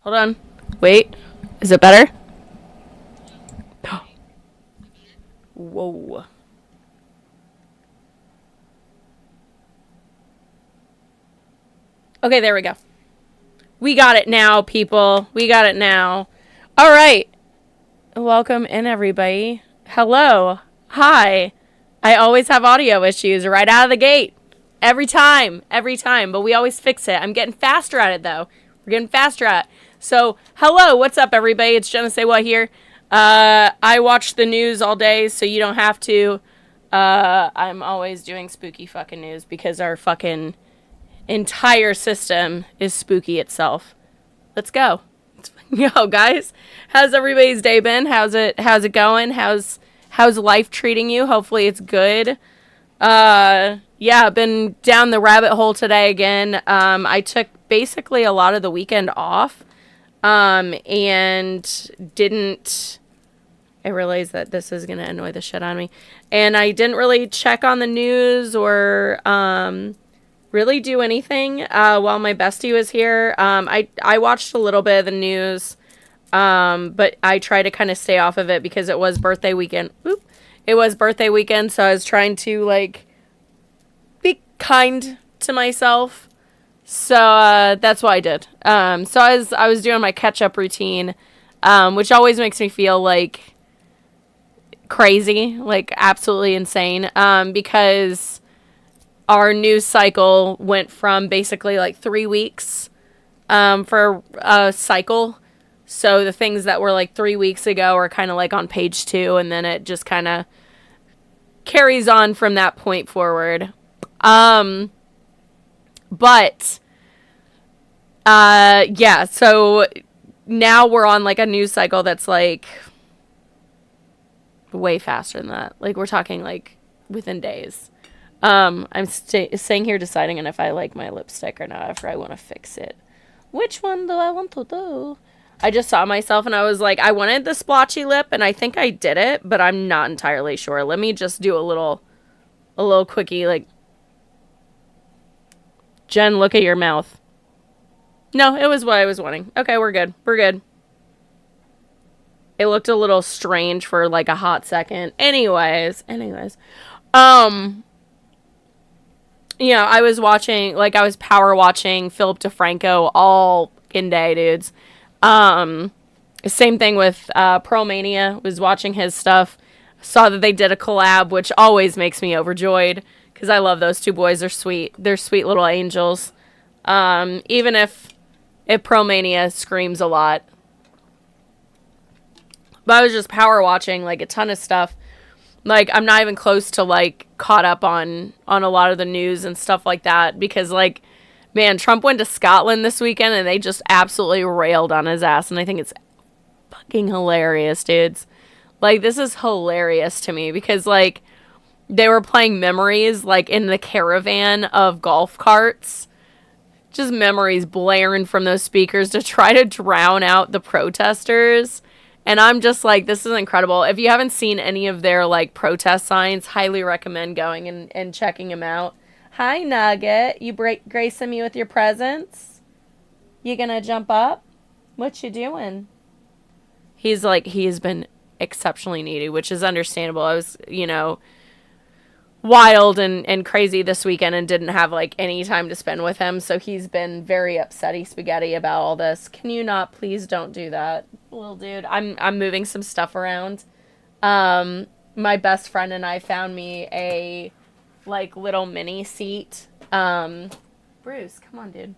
Hold on. Wait. Is it better? Whoa. Okay, there we go. We got it now, people. We got it now. All right. Welcome in, everybody. Hello. Hi. I always have audio issues right out of the gate. Every time. But we always fix it. I'm getting faster at it, though. We're getting faster at it. So, hello. What's up, everybody? It's Jenna Say What here. I watch the news all day, so you don't have to. I'm always doing spooky fucking news because our fucking entire system is spooky itself. Let's go. Yo, guys, how's everybody's day been? How's it going? How's life treating you? Hopefully it's good. Yeah, been down the rabbit hole today again. I took basically a lot of the weekend off. And didn't, I realize that this is going to annoy the shit out of me. And I didn't really check on the news or, really do anything, while my bestie was here. I watched a little bit of the news, but I try to kind of stay off of it because it was birthday weekend. Oop. It was birthday weekend, so I was trying to, like, be kind to myself. So, that's what I did. So I was doing my catch-up routine, which always makes me feel, like, crazy, like, absolutely insane, because our news cycle went from basically, like, 3 weeks, for a cycle. So the things that were, like, 3 weeks ago are kind of, like, on page 2, and then it just kind of carries on from that point forward. But, yeah, so now we're on, like, a news cycle that's, like, way faster than that. Like, we're talking, like, within days. I'm staying here deciding if I like my lipstick or not, if I want to fix it. Which one do I want to do? I just saw myself and I was like, I wanted the splotchy lip, and I think I did it, but I'm not entirely sure. Let me just do a little quickie, like, Jen, look at your mouth. No, it was what I was wanting. Okay, we're good. It looked a little strange for, like, a hot second. Anyways. You know, I was power watching Philip DeFranco all fucking day, dudes. Same thing with, Pearlmania, was watching his stuff. Saw that they did a collab, which always makes me overjoyed, because I love those two boys. They're sweet. They're sweet little angels. Even if Pearlmania screams a lot. But I was just power watching, like, a ton of stuff. Like, I'm not even close to, like, caught up on a lot of the news and stuff like that. Because, like, man, Trump went to Scotland this weekend and they just absolutely railed on his ass. And I think it's fucking hilarious, dudes. Like, this is hilarious to me because, like, they were playing Memories, like, in the caravan of golf carts. Just Memories blaring from those speakers to try to drown out the protesters. And I'm just like, this is incredible. If you haven't seen any of their, like, protest signs, highly recommend going and checking them out. Hi, Nugget. You gracing me with your presence? You gonna jump up? What you doing? He's like, he has been exceptionally needy, which is understandable. I was, you know, wild and crazy this weekend and didn't have, like, any time to spend with him, so he's been very upsetty spaghetti about all this. Can you not please don't do that, little dude? I'm moving some stuff around. My best friend and I found me a, like, little mini seat. Bruce, come on, dude.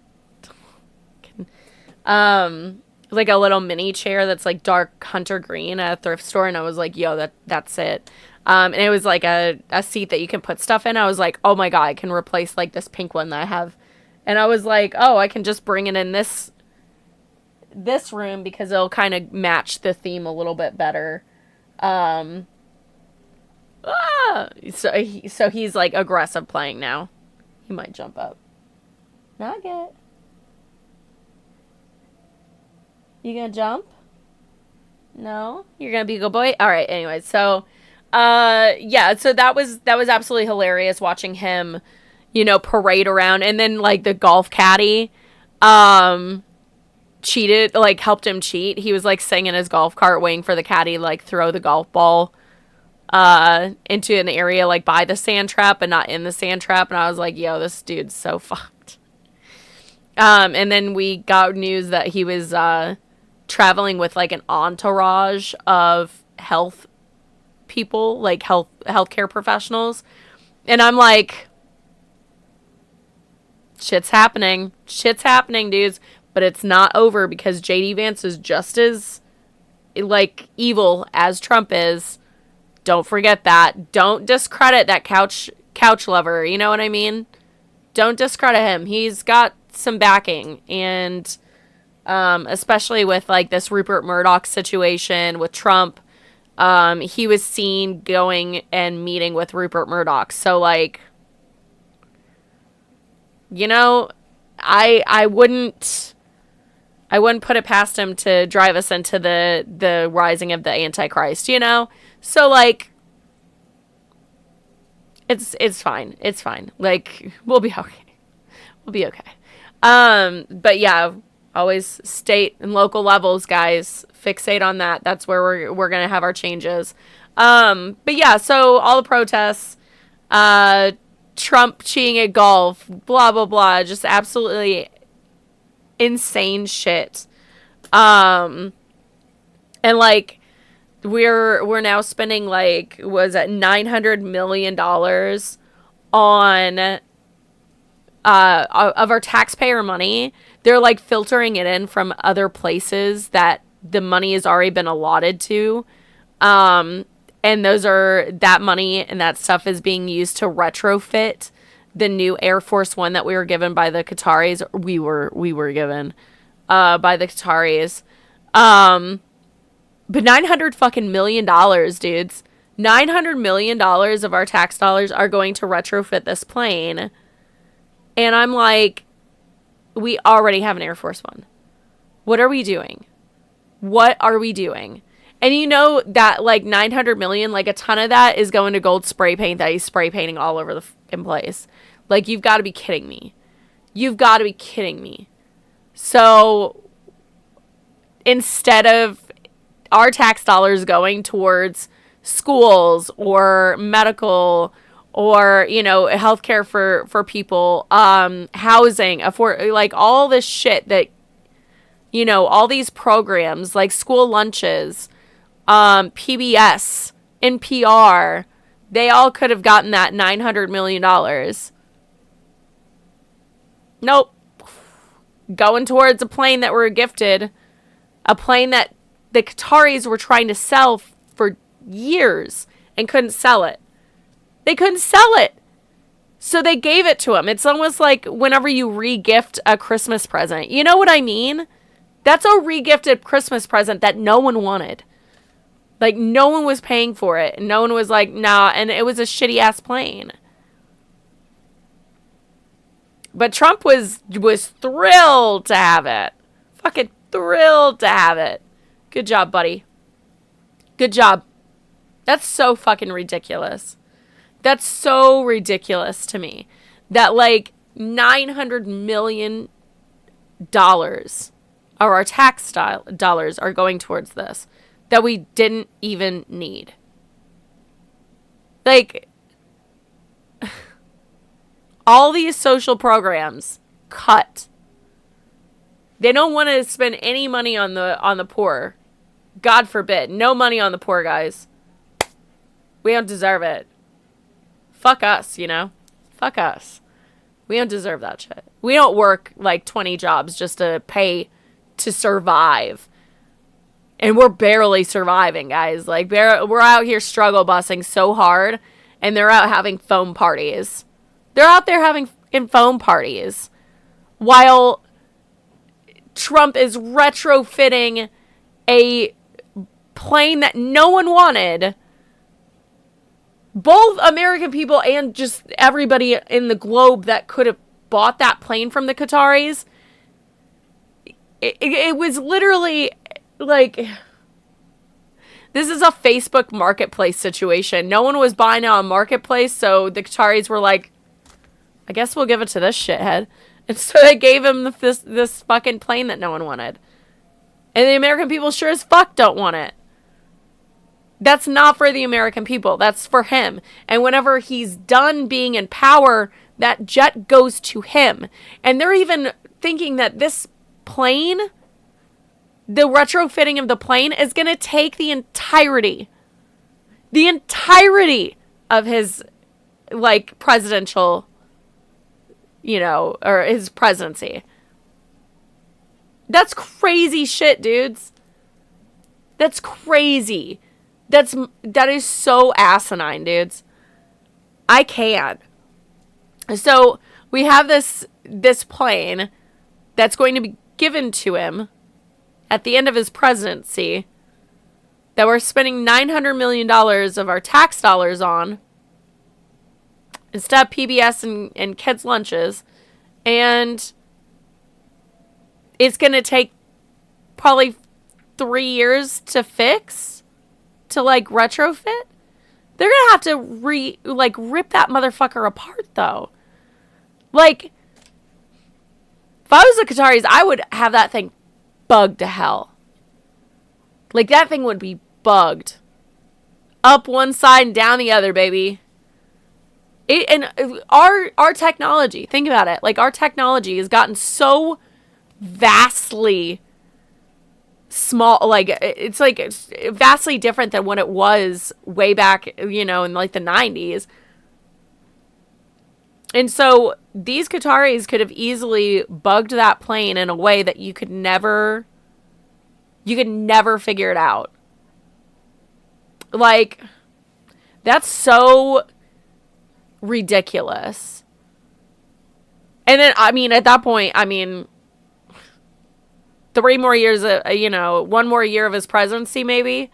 Like a little mini chair that's, like, dark hunter green at a thrift store, and I was like, yo, that's it. And it was like a seat that you can put stuff in. I was like, oh my God, I can replace, like, this pink one that I have. And I was like, oh, I can just bring it in this room because it'll kind of match the theme a little bit better. So he's, like, aggressive playing now. He might jump up. Nugget. You gonna jump? No? You're gonna be a good boy? Alright, anyway, so yeah, so that was absolutely hilarious watching him, you know, parade around. And then, like, the golf caddy, cheated, like helped him cheat. He was like sitting in his golf cart waiting for the caddy to like throw the golf ball into an area like by the sand trap and not in the sand trap. And I was like, yo, this dude's so fucked. And then we got news that he was traveling with like an entourage of health people, like healthcare professionals. And I'm like, shit's happening, dudes. But it's not over, because JD Vance is just as like evil as Trump is. Don't forget that. Don't discredit that couch lover. You know what I mean? Don't discredit him. He's got some backing, and especially with like this Rupert Murdoch situation with Trump, he was seen going and meeting with Rupert Murdoch. So like, you know, I wouldn't put it past him to drive us into the rising of the Antichrist, you know? So like, it's fine. It's fine. Like, we'll be okay. We'll be okay. But yeah, always state and local levels, guys. Fixate on that. That's where we're gonna have our changes. But yeah, so all the protests, Trump cheating at golf, blah blah blah, just absolutely insane shit. And like we're now spending like, was it $900 million on of our taxpayer money. They're like filtering it in from other places that the money has already been allotted to. And that money and that stuff is being used to retrofit the new Air Force One that we were given by the Qataris. We were given by the Qataris. But $900 million, dudes. $900 million of our tax dollars are going to retrofit this plane. And I'm like, we already have an Air Force One. What are we doing? What are we doing? And you know that like 900 million, like a ton of that is going to gold spray paint that he's spray painting all over the fucking place. Like, you've got to be kidding me. You've got to be kidding me. So instead of our tax dollars going towards schools or medical or, you know, healthcare for people, housing, like all this shit that, you know, all these programs like school lunches, PBS, NPR, they all could have gotten that $900 million. Nope. Going towards a plane that we're gifted, a plane that the Qataris were trying to sell for years and couldn't sell it. They couldn't sell it. So they gave it to him. It's almost like whenever you re-gift a Christmas present. You know what I mean? That's a re-gifted Christmas present that no one wanted. Like, no one was paying for it. And no one was like, nah. And it was a shitty-ass plane. But Trump was thrilled to have it. Fucking thrilled to have it. Good job, buddy. Good job. That's so fucking ridiculous. That's so ridiculous to me. That, like, $900 million of our tax dollars are going towards this. That we didn't even need. Like, all these social programs cut. They don't want to spend any money on the poor. God forbid. No money on the poor, guys. We don't deserve it. Fuck us, you know? Fuck us. We don't deserve that shit. We don't work like 20 jobs just to pay to survive. And we're barely surviving, guys. Like, we're out here struggle busing so hard, and they're out having foam parties. They're out there having foam parties while Trump is retrofitting a plane that no one wanted. Both American people and just everybody in the globe that could have bought that plane from the Qataris. It was literally like, this is a Facebook marketplace situation. No one was buying it on marketplace, so the Qataris were like, I guess we'll give it to this shithead. And so they gave him this fucking plane that no one wanted. And the American people sure as fuck don't want it. That's not for the American people. That's for him. And whenever he's done being in power, that jet goes to him. And they're even thinking that this plane, the retrofitting of the plane, is going to take the entirety of his, like, presidential, you know, or his presidency. That's crazy shit, dudes. That's crazy. That is so asinine, dudes. I can't. So we have this plane that's going to be given to him at the end of his presidency that we're spending $900 million of our tax dollars on instead of PBS and kids' lunches. And it's going to take probably 3 years to fix, to, like, retrofit. They're going to have to rip that motherfucker apart, though. Like, if I was the Qataris, I would have that thing bugged to hell. Like, that thing would be bugged. Up one side and down the other, baby. Our technology, think about it. Like, our technology has gotten so vastly small, like, it's vastly different than what it was way back, you know, in, like, the 90s. And so these Qataris could have easily bugged that plane in a way that you could never figure it out. Like, that's so ridiculous. And then, I mean, at that point, I mean, 3 more years, you know, 1 more year of his presidency, maybe,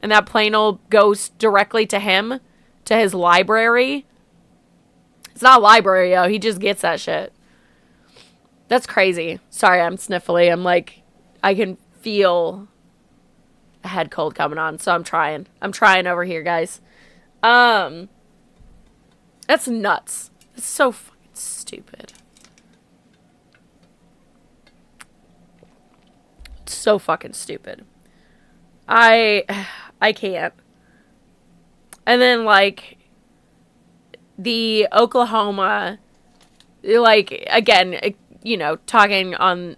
and that plane will go directly to him, to his library. It's not a library, yo. He just gets that shit. That's crazy. Sorry, I'm sniffly. I'm like, I can feel a head cold coming on, so I'm trying. I'm trying over here, guys. That's nuts. It's so fucking stupid. It's so fucking stupid. I can't. And then, like, the Oklahoma, like, again, you know, talking on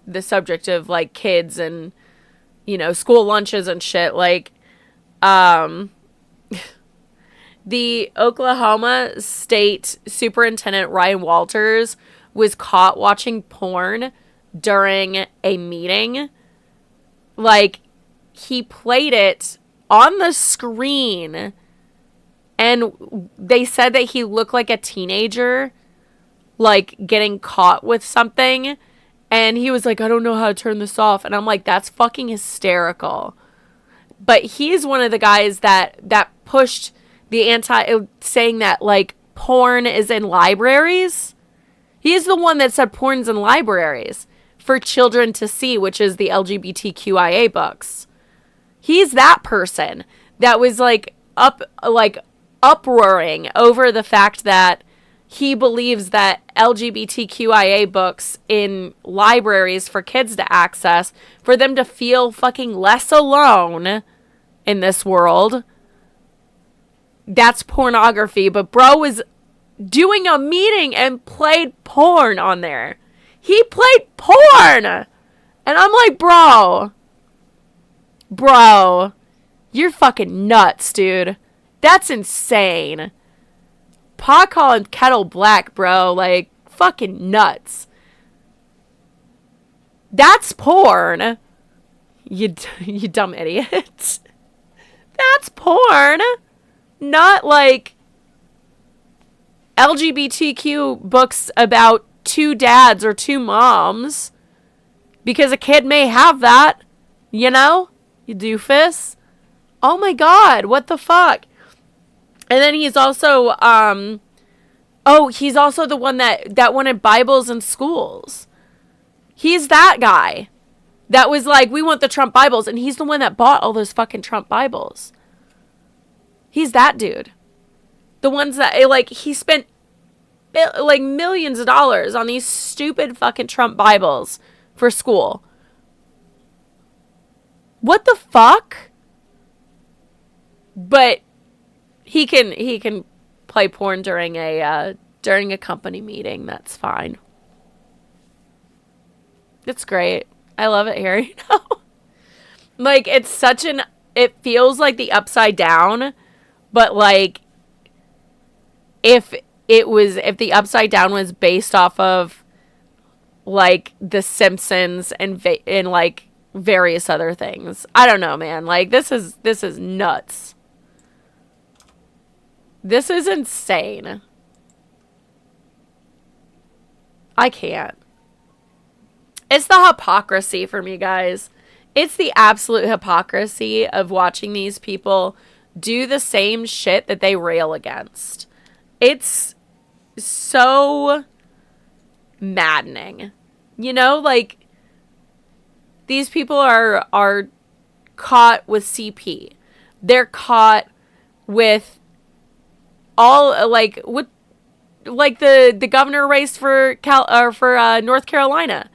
the subject of, like, kids and, you know, school lunches and shit, like, the Oklahoma State Superintendent Ryan Walters was caught watching porn during a meeting. Like, he played it on the screen, and they said that he looked like a teenager, like, getting caught with something. And he was like, I don't know how to turn this off. And I'm like, that's fucking hysterical. But he's one of the guys that pushed the saying that, like, porn is in libraries. He's the one that said porn's in libraries for children to see, which is the LGBTQIA books. He's that person that was, like, uproaring over the fact that he believes that LGBTQIA books in libraries for kids to access, for them to feel fucking less alone in this world, that's pornography. But bro was doing a meeting and played porn on there. He played porn! And I'm like, bro, you're fucking nuts, dude. That's insane. Pot calling kettle black, bro. Like, fucking nuts. That's porn. You dumb idiot. That's porn. Not, like, LGBTQ books about 2 dads or 2 moms. Because a kid may have that. You know? You doofus. Oh my god, what the fuck? And then he's also, he's also the one that wanted Bibles in schools. He's that guy that was like, we want the Trump Bibles. And he's the one that bought all those fucking Trump Bibles. He's that dude. The ones that, like, he spent, like, millions of dollars on these stupid fucking Trump Bibles for school. What the fuck? But he can play porn during a company meeting. That's fine. It's great. I love it here. You know, like it's such an. It feels like the Upside Down, but like if the Upside Down was based off of like The Simpsons and like various other things. I don't know, man. Like this is nuts. This is insane. I can't. It's the hypocrisy for me, guys. It's the absolute hypocrisy of watching these people do the same shit that they rail against. It's so maddening. You know, like these people are caught with CP. They're caught with all like with like the governor race for North Carolina.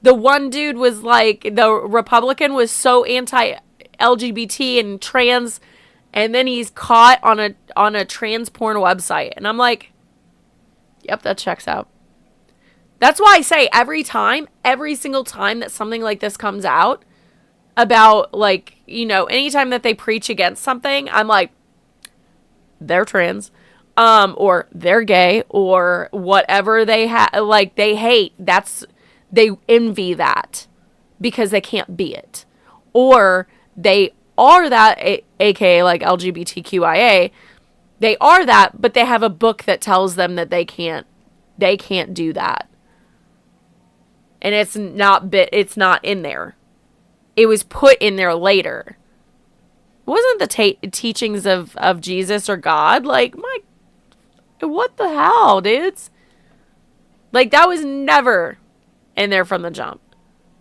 The one dude was like, the Republican was so anti-LGBT and trans, and then he's caught on a trans porn website. And I'm like, yep, that checks out. That's why I say every single time that something like this comes out about, like, you know, anytime that they preach against something, I'm like, they're trans, or they're gay, or whatever they like they hate. They envy that because they can't be it. Or they are that, aka like LGBTQIA, they are that, but they have a book that tells them that they can't do that. And it's not in there. It was put in there later. It wasn't the teachings of Jesus or God. Like, what the hell, dudes? Like, that was never in there from the jump.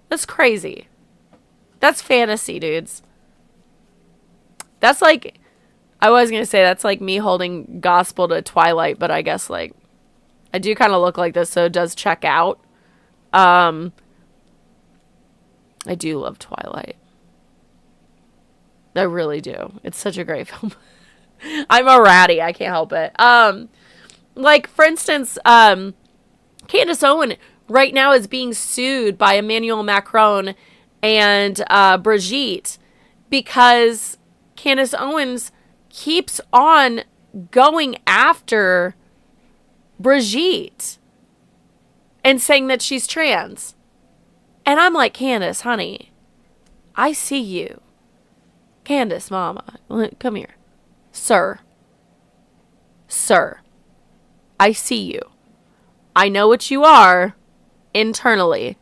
That's crazy. That's fantasy, dudes. That's like, I was going to say, that's like me holding gospel to Twilight, but I guess, like, I do kind of look like this, so it does check out. I do love Twilight. I really do. It's such a great film. I'm a ratty. I can't help it. Like, for instance, Candace Owens right now is being sued by Emmanuel Macron and Brigitte because Candace Owens keeps on going after Brigitte and saying that she's trans. And I'm like, Candace, honey, I see you. Candace, mama, come here. Sir, I see you. I know what you are internally.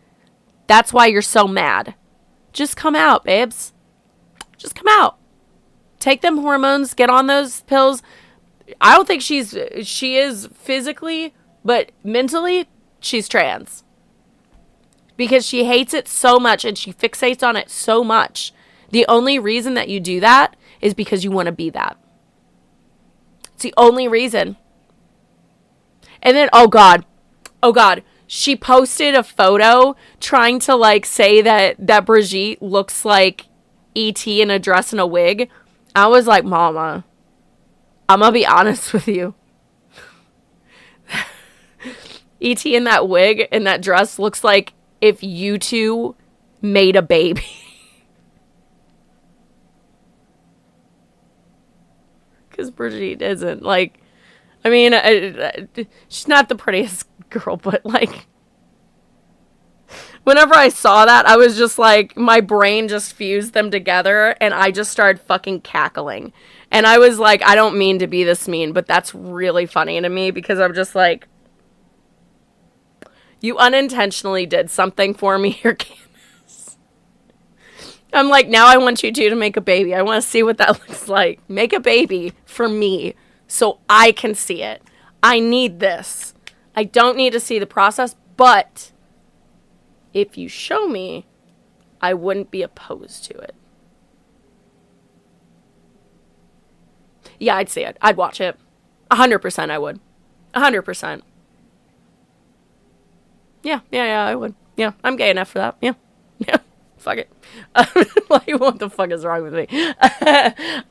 That's why you're so mad. Just come out, babes. Just come out. Take them hormones, get on those pills. I don't think she is physically, but mentally, she's trans. Because she hates it so much and she fixates on it so much. The only reason that you do that is because you want to be that. It's the only reason. And then, oh God, she posted a photo trying to like say that Brigitte looks like E.T. in a dress and a wig. I was like, Mama, I'm gonna be honest with you. E.T. in that wig and that dress looks like if you two made a baby. Because Brigitte isn't, like, I mean, she's not the prettiest girl, but, like, whenever I saw that, I was just, like, my brain just fused them together, and I just started fucking cackling. And I was like, I don't mean to be this mean, but that's really funny to me, because I'm just like, you unintentionally did something for me here, Candace. I'm like, now I want you two to make a baby. I want to see what that looks like. Make a baby for me so I can see it. I need this. I don't need to see the process, but if you show me, I wouldn't be opposed to it. Yeah, I'd see it. I'd watch it. 100% I would. 100%. Yeah, I would. Yeah, I'm gay enough for that. Yeah. fuck it. Like, what the fuck is wrong with me?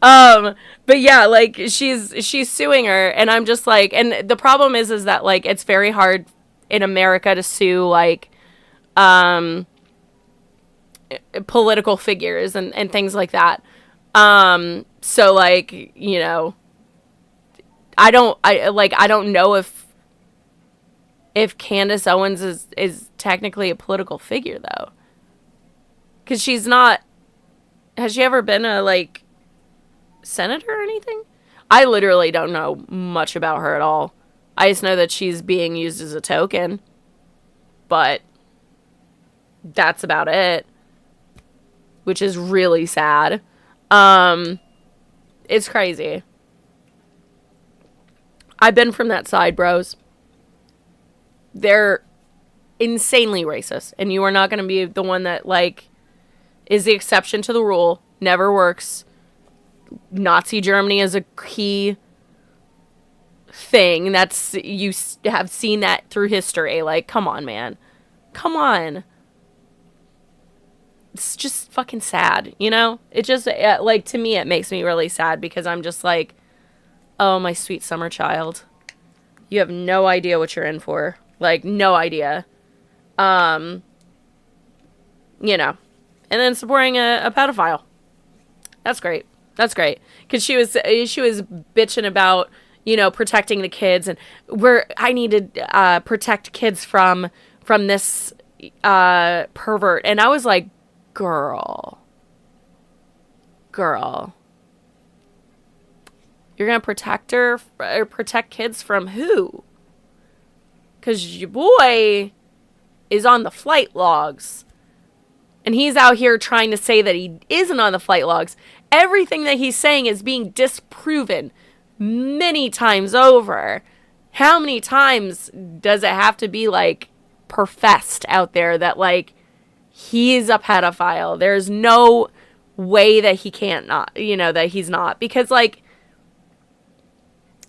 But yeah, like, she's suing her, and I'm just like, and the problem is that, like, it's very hard in America to sue, like, political figures and things like that. So, like, you know, I don't know if Candace Owens is technically a political figure, though. Because she's not... Has she ever been a, like, senator or anything? I literally don't know much about her at all. I just know that she's being used as a token. But that's about it. Which is really sad. It's crazy. I've been from that side, bros. They're insanely racist. And you are not going to be the one that, like, is the exception to the rule. Never works. Nazi Germany is a key thing. You have seen that through history. Like, come on, man. Come on. It's just fucking sad, you know? It just, like, to me, it makes me really sad because I'm just like, oh, my sweet summer child. You have no idea what you're in for. Like, no idea. You know. And then supporting a pedophile. That's great. That's great. Because she was bitching about, you know, protecting the kids. And I need to protect kids from this pervert. And I was like, girl. You're going to protect her or protect kids from who? Because your boy is on the flight logs. And he's out here trying to say that he isn't on the flight logs. Everything that he's saying is being disproven many times over. How many times does it have to be, like, professed out there that, like, he's a pedophile? There's no way that he can't not, you know, that he's not. Because, like,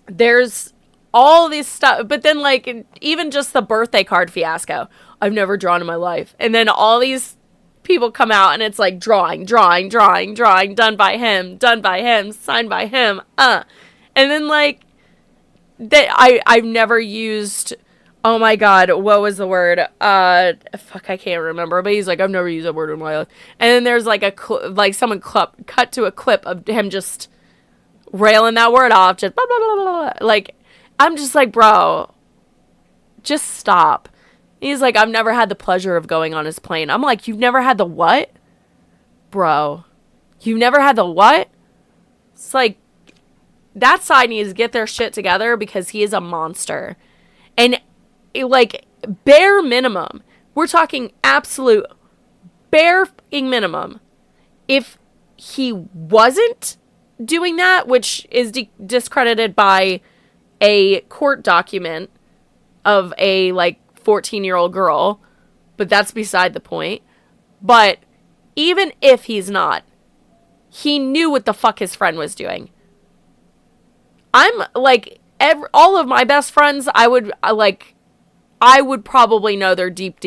there's all this stuff. But then, like, even just the birthday card fiasco. I've never drawn in my life. And then all these people come out and it's like drawing, done by him, signed by him, And then, like, I've never used, oh my god, what was the word? Fuck, I can't remember. But he's like, I've never used that word in my life. And then there's like someone cut to a clip of him just railing that word off, just blah, blah, blah, blah, blah. Like, I'm just like, bro, just stop. He's like, I've never had the pleasure of going on his plane. I'm like, you've never had the what? Bro, you've never had the what? It's like, that side needs to get their shit together because he is a monster. And, like, bare minimum, we're talking absolute bare fucking minimum. If he wasn't doing that, which is discredited by a court document of a, like, 14-year-old girl, but that's beside the point. But even if he's not, he knew what the fuck his friend was doing. I'm like, all of my best friends, I would probably know their deep,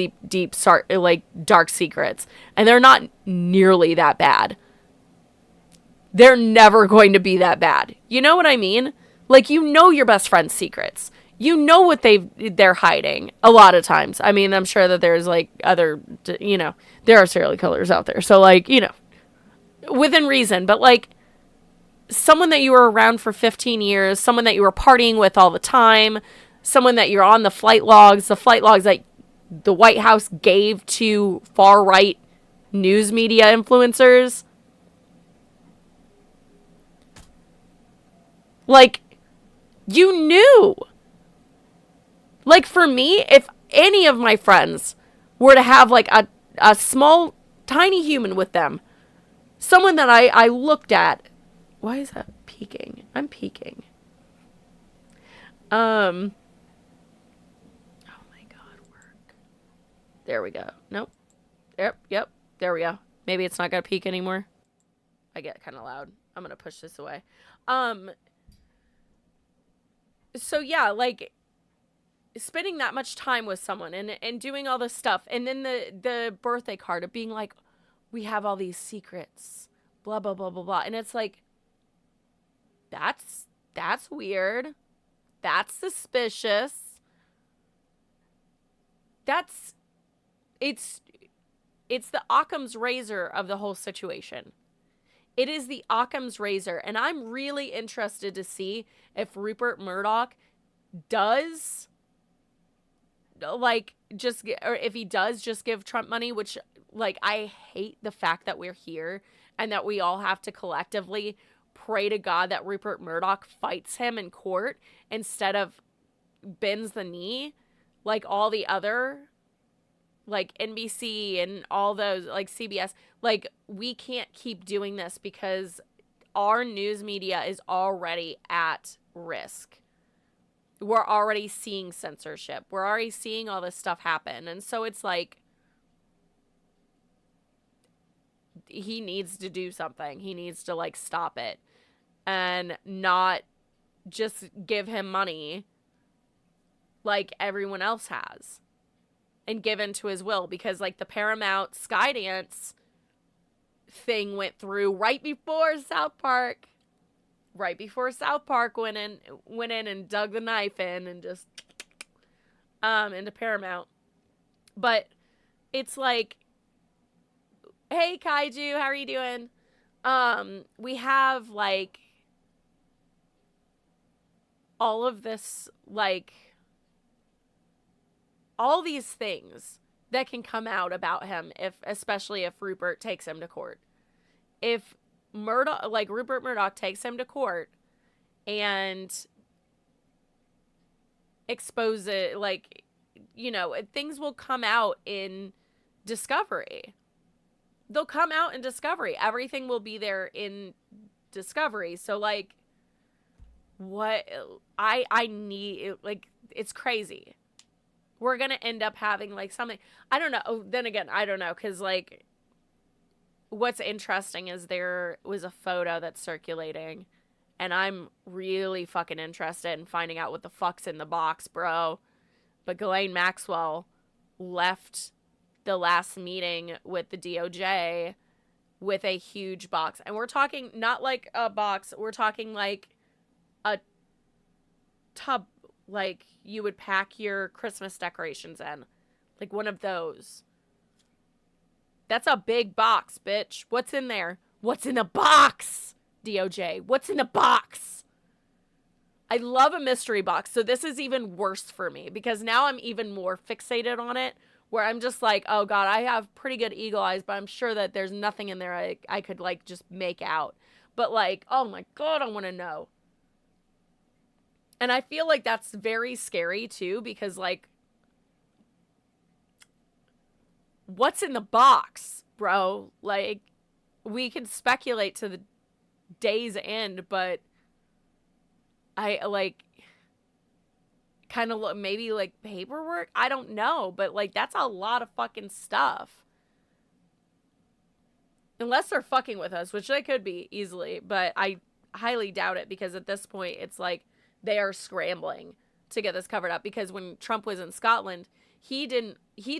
like, dark secrets, and they're not nearly that bad. They're never going to be that bad. You know what I mean? Like, you know your best friend's secrets. You know what they're hiding a lot of times. I mean, I'm sure that there's, like, other, you know, there are serial killers out there. So, like, you know, within reason. But, like, someone that you were around for 15 years, someone that you were partying with all the time, someone that you're on the flight logs that the White House gave to far-right news media influencers. Like, you knew. Like, for me, if any of my friends were to have, like, a small, tiny human with them, someone that I looked at, why is that peaking? I'm peaking. Oh my god, work. There we go. Nope. Yep. There we go. Maybe it's not gonna peak anymore. I get kind of loud. I'm gonna push this away. So yeah, like, spending that much time with someone and doing all this stuff, and then the birthday card of being like, we have all these secrets, blah, blah, blah, blah, blah. And it's like, that's weird. That's suspicious. It's the Occam's razor of the whole situation. It is the Occam's razor. And I'm really interested to see if Rupert Murdoch does, like, or if he does just give Trump money, which, like, I hate the fact that we're here and that we all have to collectively pray to God that Rupert Murdoch fights him in court instead of bends the knee like all the other, like, NBC and all those, like, CBS. Like, we can't keep doing this because our news media is already at risk. We're already seeing censorship. We're already seeing all this stuff happen. And so it's like, he needs to do something. He needs to, like, stop it and not just give him money like everyone else has and give in to his will. Because, like, the Paramount Skydance thing went through right before South Park. Right before South Park went in and dug the knife in and just into Paramount. But it's like, hey Kaiju, how are you doing? We have, like, all of this, like, all these things that can come out about him, especially if Rupert takes him to court. If Rupert Murdoch takes him to court and expose it, like, you know, things will come out in Discovery. They'll come out in Discovery. Everything will be there in Discovery. So, like, what I need, like, it's crazy. We're going to end up having, like, something. I don't know. Oh, then again, I don't know. Because, like, what's interesting is there was a photo that's circulating. And I'm really fucking interested in finding out what the fuck's in the box, bro. But Ghislaine Maxwell left the last meeting with the DOJ with a huge box. And we're talking not like a box. We're talking like a tub, like you would pack your Christmas decorations in. Like one of those. That's a big box, bitch. What's in there? What's in the box? DOJ. What's in the box? I love a mystery box. So this is even worse for me because now I'm even more fixated on it, where I'm just like, oh God, I have pretty good eagle eyes, but I'm sure that there's nothing in there I could, like, just make out. But, like, oh my God, I want to know. And I feel like that's very scary too, because, like, what's in the box, bro? Like, we can speculate to the day's end, but I, like, kind of maybe, like, paperwork? I don't know, but, like, that's a lot of fucking stuff. Unless they're fucking with us, which they could be easily, but I highly doubt it, because at this point, it's like they are scrambling to get this covered up, because when Trump was in Scotland, he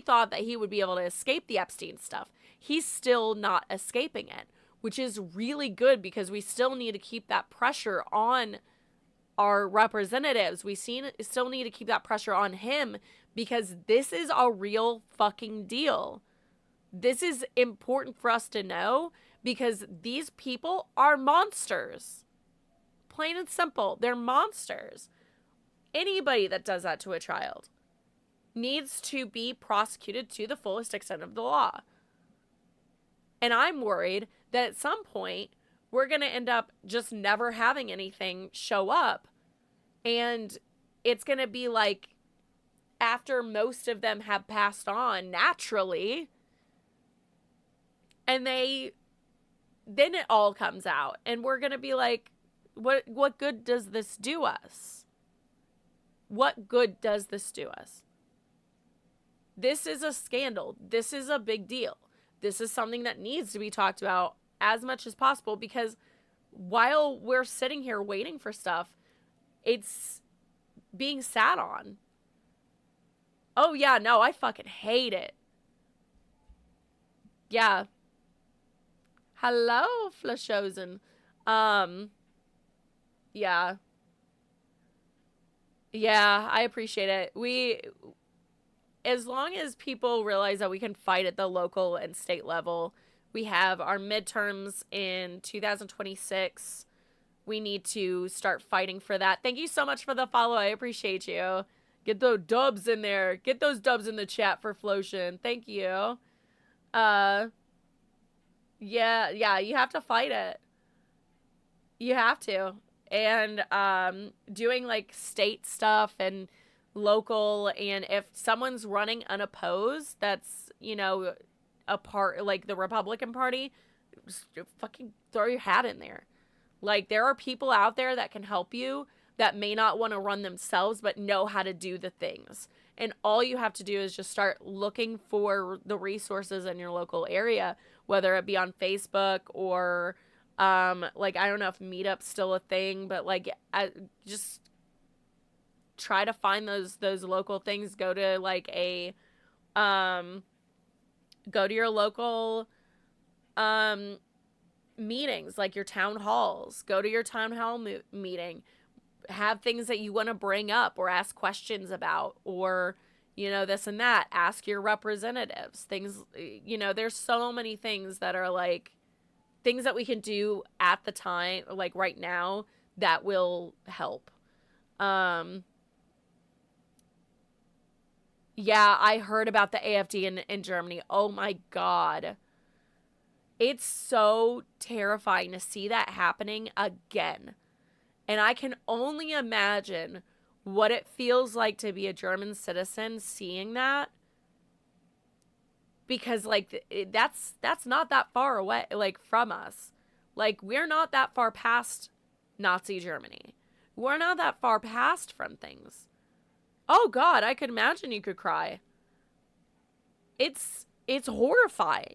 thought that he would be able to escape the Epstein stuff. He's still not escaping it, which is really good, because we still need to keep that pressure on our representatives. We still need to keep that pressure on him, because this is a real fucking deal. This is important for us to know, because these people are monsters. Plain and simple. They're monsters. Anybody that does that to a child needs to be prosecuted to the fullest extent of the law. And I'm worried that at some point we're going to end up just never having anything show up. And it's going to be like, after most of them have passed on naturally, and then it all comes out, and we're going to be like, what good does this do us? What good does this do us? This is a scandal. This is a big deal. This is something that needs to be talked about as much as possible, because while we're sitting here waiting for stuff, it's being sat on. Oh yeah, no, I fucking hate it. Yeah. Hello, Flashosen. Um, yeah. Yeah, I appreciate it. As long as people realize that we can fight at the local and state level, we have our midterms in 2026. We need to start fighting for that. Thank you so much for the follow. I appreciate you. Get those dubs in there. Get those dubs in the chat for Flotion. Thank you. Uh, yeah, you have to fight it. You have to. And doing like state stuff and local, and if someone's running unopposed, that's, a part like the Republican Party, just fucking throw your hat in there. Like, there are people out there that can help you that may not want to run themselves but know how to do the things. And all you have to do is just start looking for the resources in your local area, whether it be on Facebook or like, I don't know if Meetup's still a thing, but like, just try to find those local things. Go to like go to your local meetings, like your town halls. Go to your town hall meeting. Have things that you want to bring up or ask questions about, or this and that. Ask your representatives. Things, there's so many things that are like things that we can do at the time, like right now, that will help. Yeah, I heard about the AFD in Germany. Oh my God. It's so terrifying to see that happening again. And I can only imagine what it feels like to be a German citizen seeing that. Because, like, that's not that far away, like, from us. Like, we're not that far past Nazi Germany. We're not that far past from things. Oh, God, I could imagine you could cry. It's horrifying.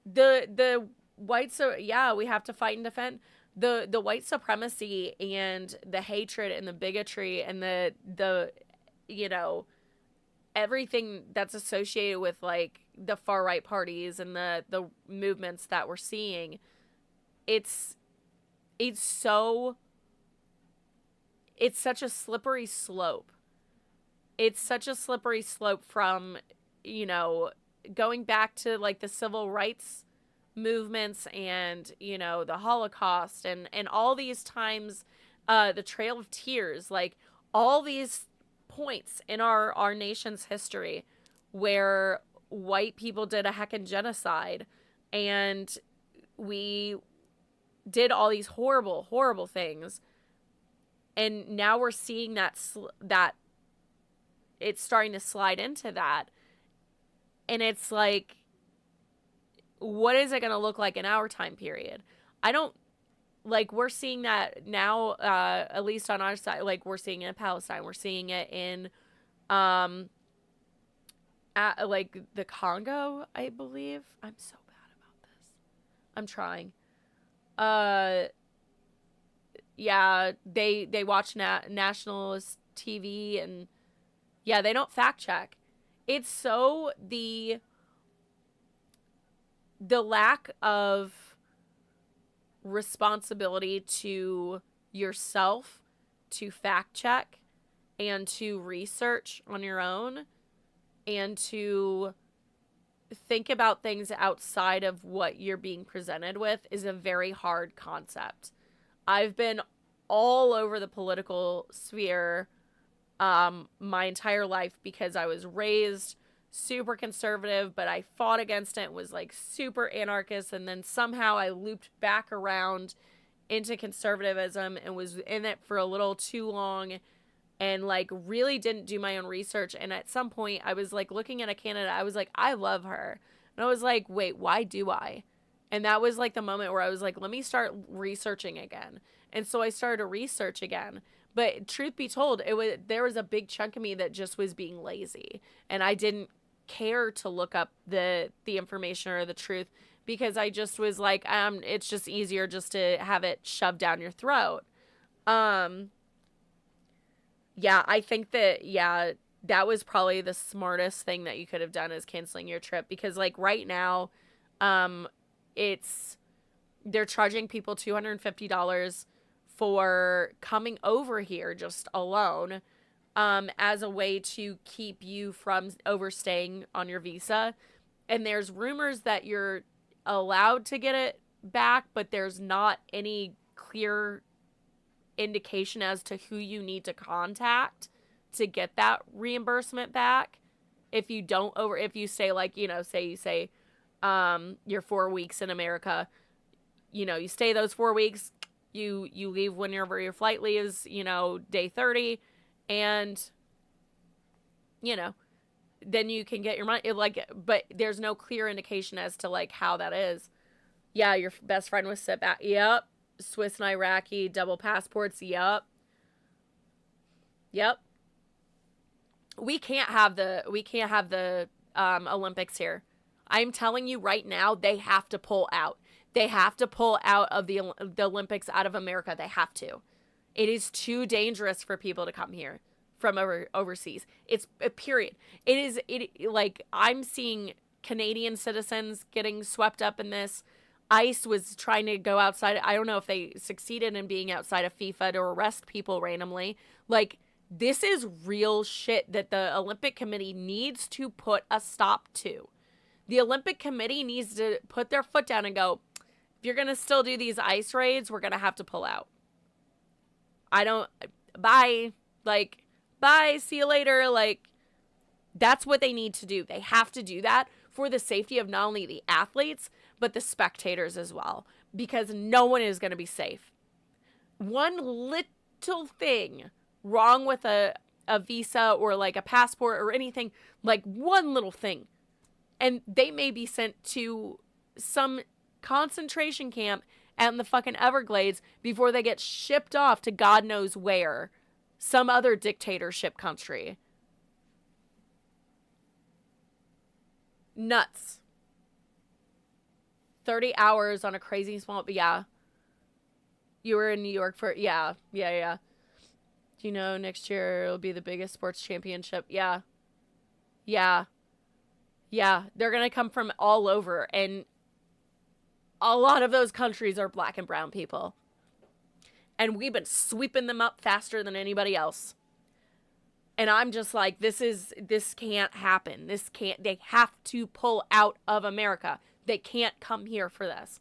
The white, yeah, we have to fight and defend. The white supremacy and the hatred and the bigotry and the everything that's associated with like the far right parties and the movements that we're seeing, it's such a slippery slope. It's such a slippery slope from, going back to like the civil rights movements and, the Holocaust and all these times, the Trail of Tears, like all these points in our nation's history where white people did a heckin' genocide and we did all these horrible, horrible things. And now we're seeing that it's starting to slide into that. And it's like, what is it going to look like in our time period? I don't, like, we're seeing that now, at least on our side. Like, we're seeing it in Palestine. We're seeing it in, like, the Congo, I believe. I'm so bad about this. I'm trying. Yeah, they watch nationalist TV, and yeah, they don't fact check. It's so the lack of responsibility to yourself to fact check and to research on your own and to think about things outside of what you're being presented with is a very hard concept. I've been all over the political sphere my entire life because I was raised super conservative, but I fought against it and was like super anarchist, and then somehow I looped back around into conservatism and was in it for a little too long and like really didn't do my own research. And at some point I was like looking at a candidate, I was like, I love her. And I was like, wait, why do I? And that was like the moment where I was like, let me start researching again. And so I started to research again. But truth be told, there was a big chunk of me that just was being lazy. And I didn't care to look up the information or the truth because I just was like, it's just easier just to have it shoved down your throat. Yeah, I think that was probably the smartest thing that you could have done is canceling your trip because like right now, they're charging people $250 for coming over here just alone, as a way to keep you from overstaying on your visa. And there's rumors that you're allowed to get it back, but there's not any clear indication as to who you need to contact to get that reimbursement back. If you say, like, you know, say you say you're 4 weeks in America, you know, you stay those 4 weeks, you leave whenever your flight leaves, you know, day 30, and, you know, then you can get your money. But there's no clear indication as to, like, how that is. Yeah, your best friend was sent back. Yep. Swiss and Iraqi double passports. Yep. We can't have the Olympics here. I'm telling you right now, they have to pull out. They have to pull out of the Olympics out of America. They have to. It is too dangerous for people to come here from overseas. It's a period. I'm seeing Canadian citizens getting swept up in this. ICE was trying to go outside. I don't know if they succeeded in being outside of FIFA to arrest people randomly. Like, this is real shit that the Olympic Committee needs to put a stop to. The Olympic Committee needs to put their foot down and go, if you're going to still do these ICE raids, we're going to have to pull out. Bye. Like, bye, see you later. Like, that's what they need to do. They have to do that for the safety of not only the athletes, but the spectators as well. Because no one is going to be safe. One little thing wrong with a visa or like a passport or anything, like one little thing, and they may be sent to some concentration camp out in the fucking Everglades before they get shipped off to God knows where, some other dictatorship country. Nuts. 30 hours on a crazy small, yeah. You were in New York for, yeah. Do you know next year it'll be the biggest sports championship? Yeah. They're going to come from all over, and a lot of those countries are black and brown people. And we've been sweeping them up faster than anybody else. And I'm just like, this can't happen. They have to pull out of America. They can't come here for this.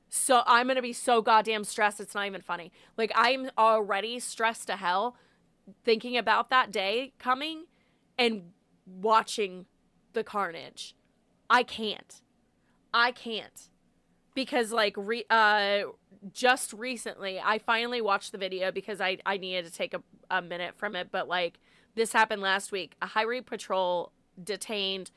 So I'm going to be so goddamn stressed, it's not even funny. Like, I'm already stressed to hell thinking about that day coming and watching the carnage. I can't. Because, like, just recently, I finally watched the video because I needed to take a minute from it. But, like, this happened last week. A highway patrol detained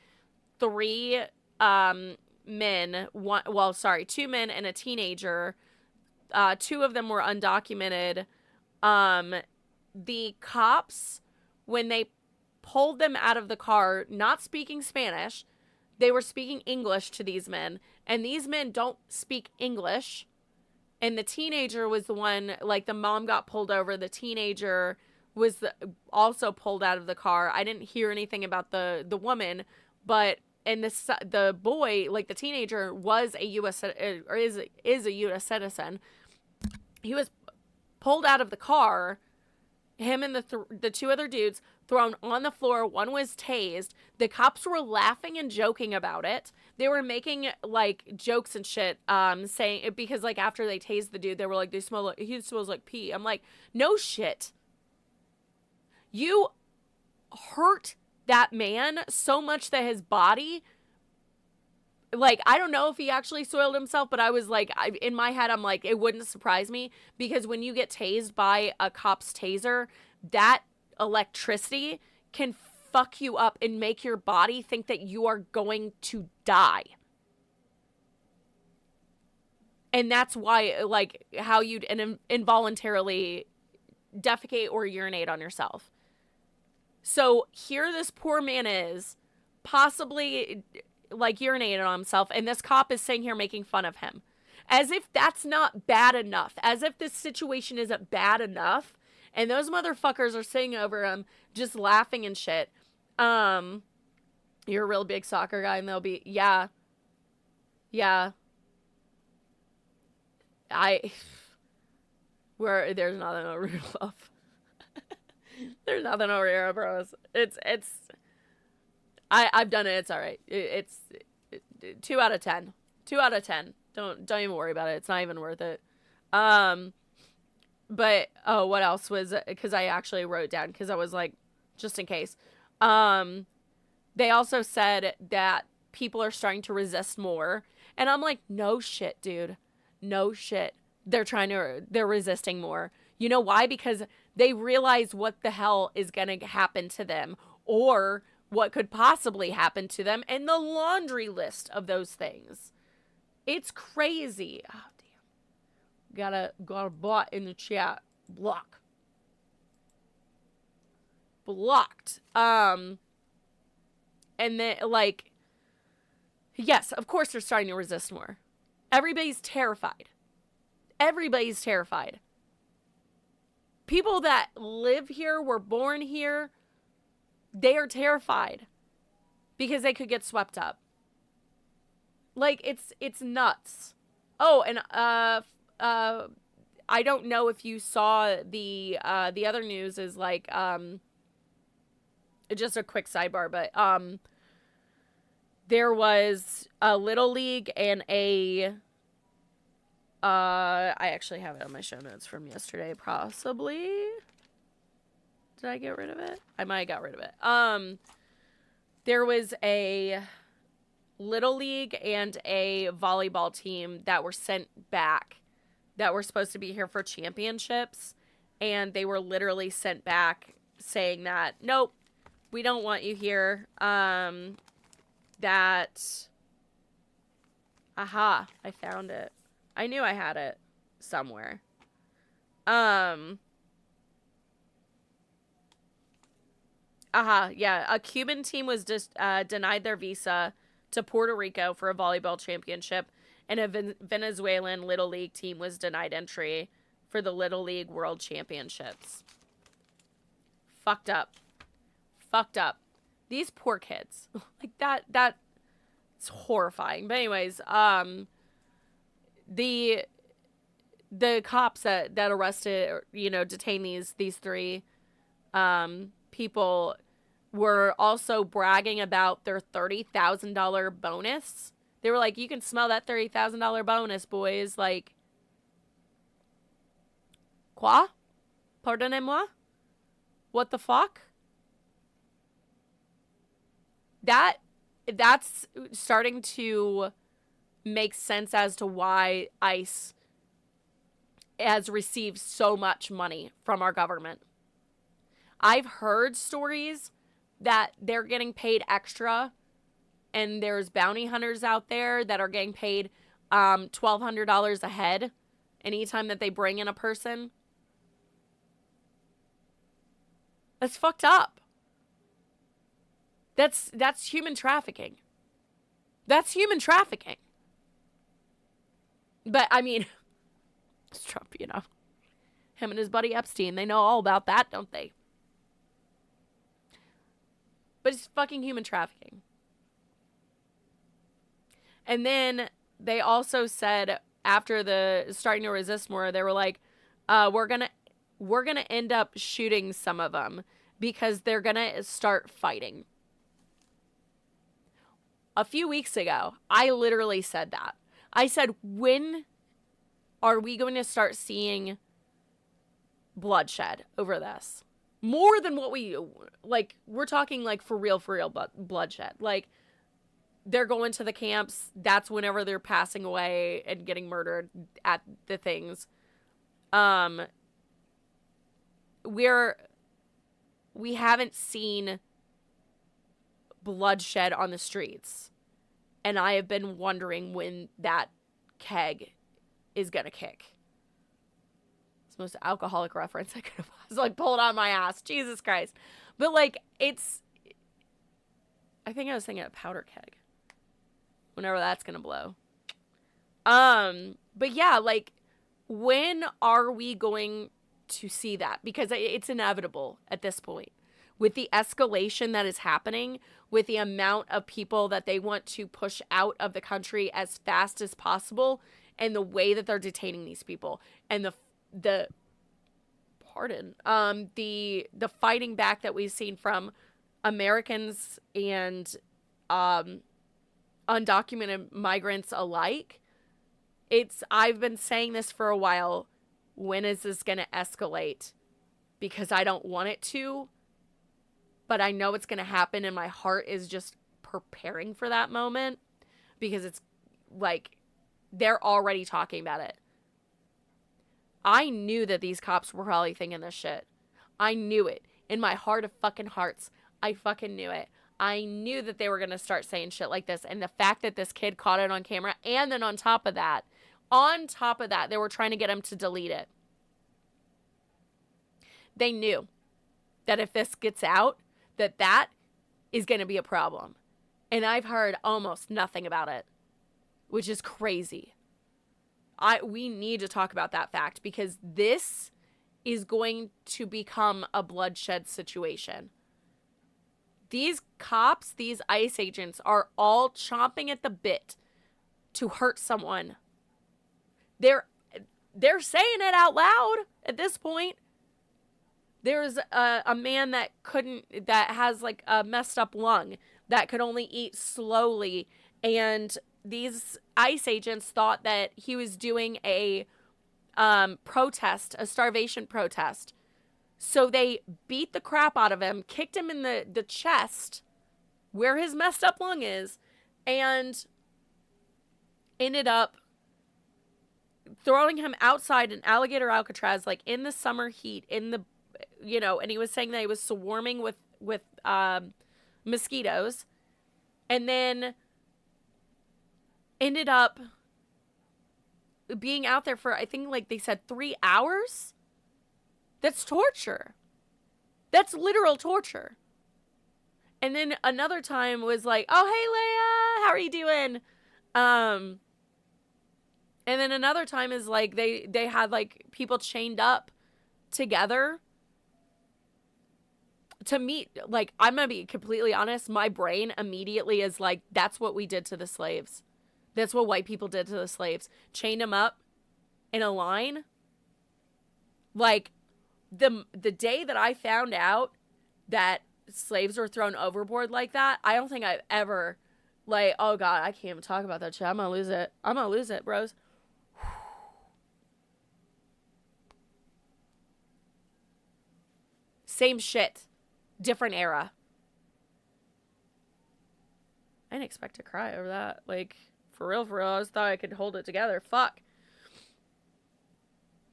3 men, 2 men and a teenager. 2 of them were undocumented. The cops, when they pulled them out of the car, not speaking Spanish, they were speaking English to these men, and these men don't speak English. And the teenager was the one, like, the mom got pulled over. The teenager was also pulled out of the car. I didn't hear anything about the woman, but and the boy, like the teenager, was a U.S. or is a U.S. citizen. He was pulled out of the car. Him and the 2 other dudes thrown on the floor. One was tased. The cops were laughing and joking about it. They were making, like, jokes and shit, saying, because, like, after they tased the dude, they were like, he smells like pee. I'm like, no shit. You hurt that man so much that his body, like, I don't know if he actually soiled himself, but I was like, in my head, I'm like, it wouldn't surprise me, because when you get tased by a cop's taser, that electricity can fuck you up and make your body think that you are going to die. And that's why, like, how you'd involuntarily defecate or urinate on yourself. So here this poor man is, possibly, like, urinated on himself, and this cop is sitting here making fun of him. As if that's not bad enough. As if this situation isn't bad enough. And those motherfuckers are sitting over him, just laughing and shit. You're a real big soccer guy, and they'll be, yeah. where there's nothing over here, love. There's nothing over here, bros. I've done it. It's all right. It's 2 out of 10. 2 out of 10. Don't even worry about it. It's not even worth it. But what else was, because I actually wrote down, because I was like, just in case. They also said that people are starting to resist more, and I'm like, no shit, dude. No shit. They're resisting more. You know why? Because they realize what the hell is going to happen to them, or what could possibly happen to them, and the laundry list of those things. It's crazy. Oh, damn. Got a bot in the chat. Blocked. And then, like, yes, of course they're starting to resist more. Everybody's terrified. Everybody's terrified. People that live here, were born here, they are terrified because they could get swept up. Like, it's nuts. Oh, and I don't know if you saw the other news is like just a quick sidebar, but there was a Little League and a I actually have it on my show notes from yesterday, possibly. Did I get rid of it? I might have got rid of it. There was a Little League and a volleyball team that were sent back that were supposed to be here for championships, and they were literally sent back saying that, nope, we don't want you here. I found it. I knew I had it somewhere. Yeah, a Cuban team was just denied their visa to Puerto Rico for a volleyball championship, and a Venezuelan Little League team was denied entry for the Little League World Championships. Fucked up. These poor kids. Like, it's horrifying. But anyways, the cops that arrested, or, detained these three people were also bragging about their $30,000 bonus. They were like, you can smell that $30,000 bonus, boys. Like, quoi? Pardonnez-moi? What the fuck? That's starting to make sense as to why ICE has received so much money from our government. I've heard stories that they're getting paid extra, and there's bounty hunters out there that are getting paid $1,200 a head anytime that they bring in a person. That's fucked up. That's human trafficking. That's human trafficking. But, I mean, it's Trump, Him and his buddy Epstein, they know all about that, don't they? But it's fucking human trafficking. And then they also said, after the starting to resist more, they were like, we're gonna end up shooting some of them because they're gonna start fighting. A few weeks ago, I literally said that. I said, when are we going to start seeing bloodshed over this? More than what we're talking like for real bloodshed. Like, they're going to the camps. That's whenever they're passing away and getting murdered at the things. We haven't seen bloodshed on the streets. And I have been wondering when that keg is gonna kick. It's the most alcoholic reference I could have pulled on my ass. Jesus Christ. But I think I was thinking a powder keg. Whenever that's gonna blow. But yeah, when are we going to see that? Because it's inevitable at this point. With the escalation that is happening, with the amount of people that they want to push out of the country as fast as possible, and the way that they're detaining these people, and the fighting back that we've seen from Americans and undocumented migrants alike. I've been saying this for a while. When is this going to escalate? Because I don't want it to, but I know it's going to happen, and my heart is just preparing for that moment, because it's like they're already talking about it. I knew that these cops were probably thinking this shit. I knew it. In my heart of fucking hearts, I fucking knew it. I knew that they were going to start saying shit like this. And the fact that this kid caught it on camera, and then on top of that, they were trying to get him to delete it. They knew that if this gets out, that is going to be a problem. And I've heard almost nothing about it, which is crazy. We need to talk about that fact, because this is going to become a bloodshed situation. These cops, these ICE agents are all chomping at the bit to hurt someone. They're saying it out loud at this point. There's a man that has like a messed up lung that could only eat slowly, and these ICE agents thought that he was doing a protest, a starvation protest. So they beat the crap out of him, kicked him in the chest where his messed up lung is, and ended up throwing him outside in Alligator Alcatraz, like in the summer heat, and he was saying that he was swarming with mosquitoes, and then ended up being out there for, I think, like they said, 3 hours. That's torture. That's literal torture. And then another time was like, oh, hey, Leia, how are you doing? And then another time is like they had like people chained up together to meet. Like, I'm going to be completely honest. My brain immediately is like, that's what we did to the slaves. That's what white people did to the slaves. Chained them up in a line. Like, the day that I found out that slaves were thrown overboard like that, I don't think I've ever, like, oh God, I can't even talk about that shit. I'm gonna lose it, bros. Same shit. Different era. I didn't expect to cry over that. Like, for real, I just thought I could hold it together. Fuck.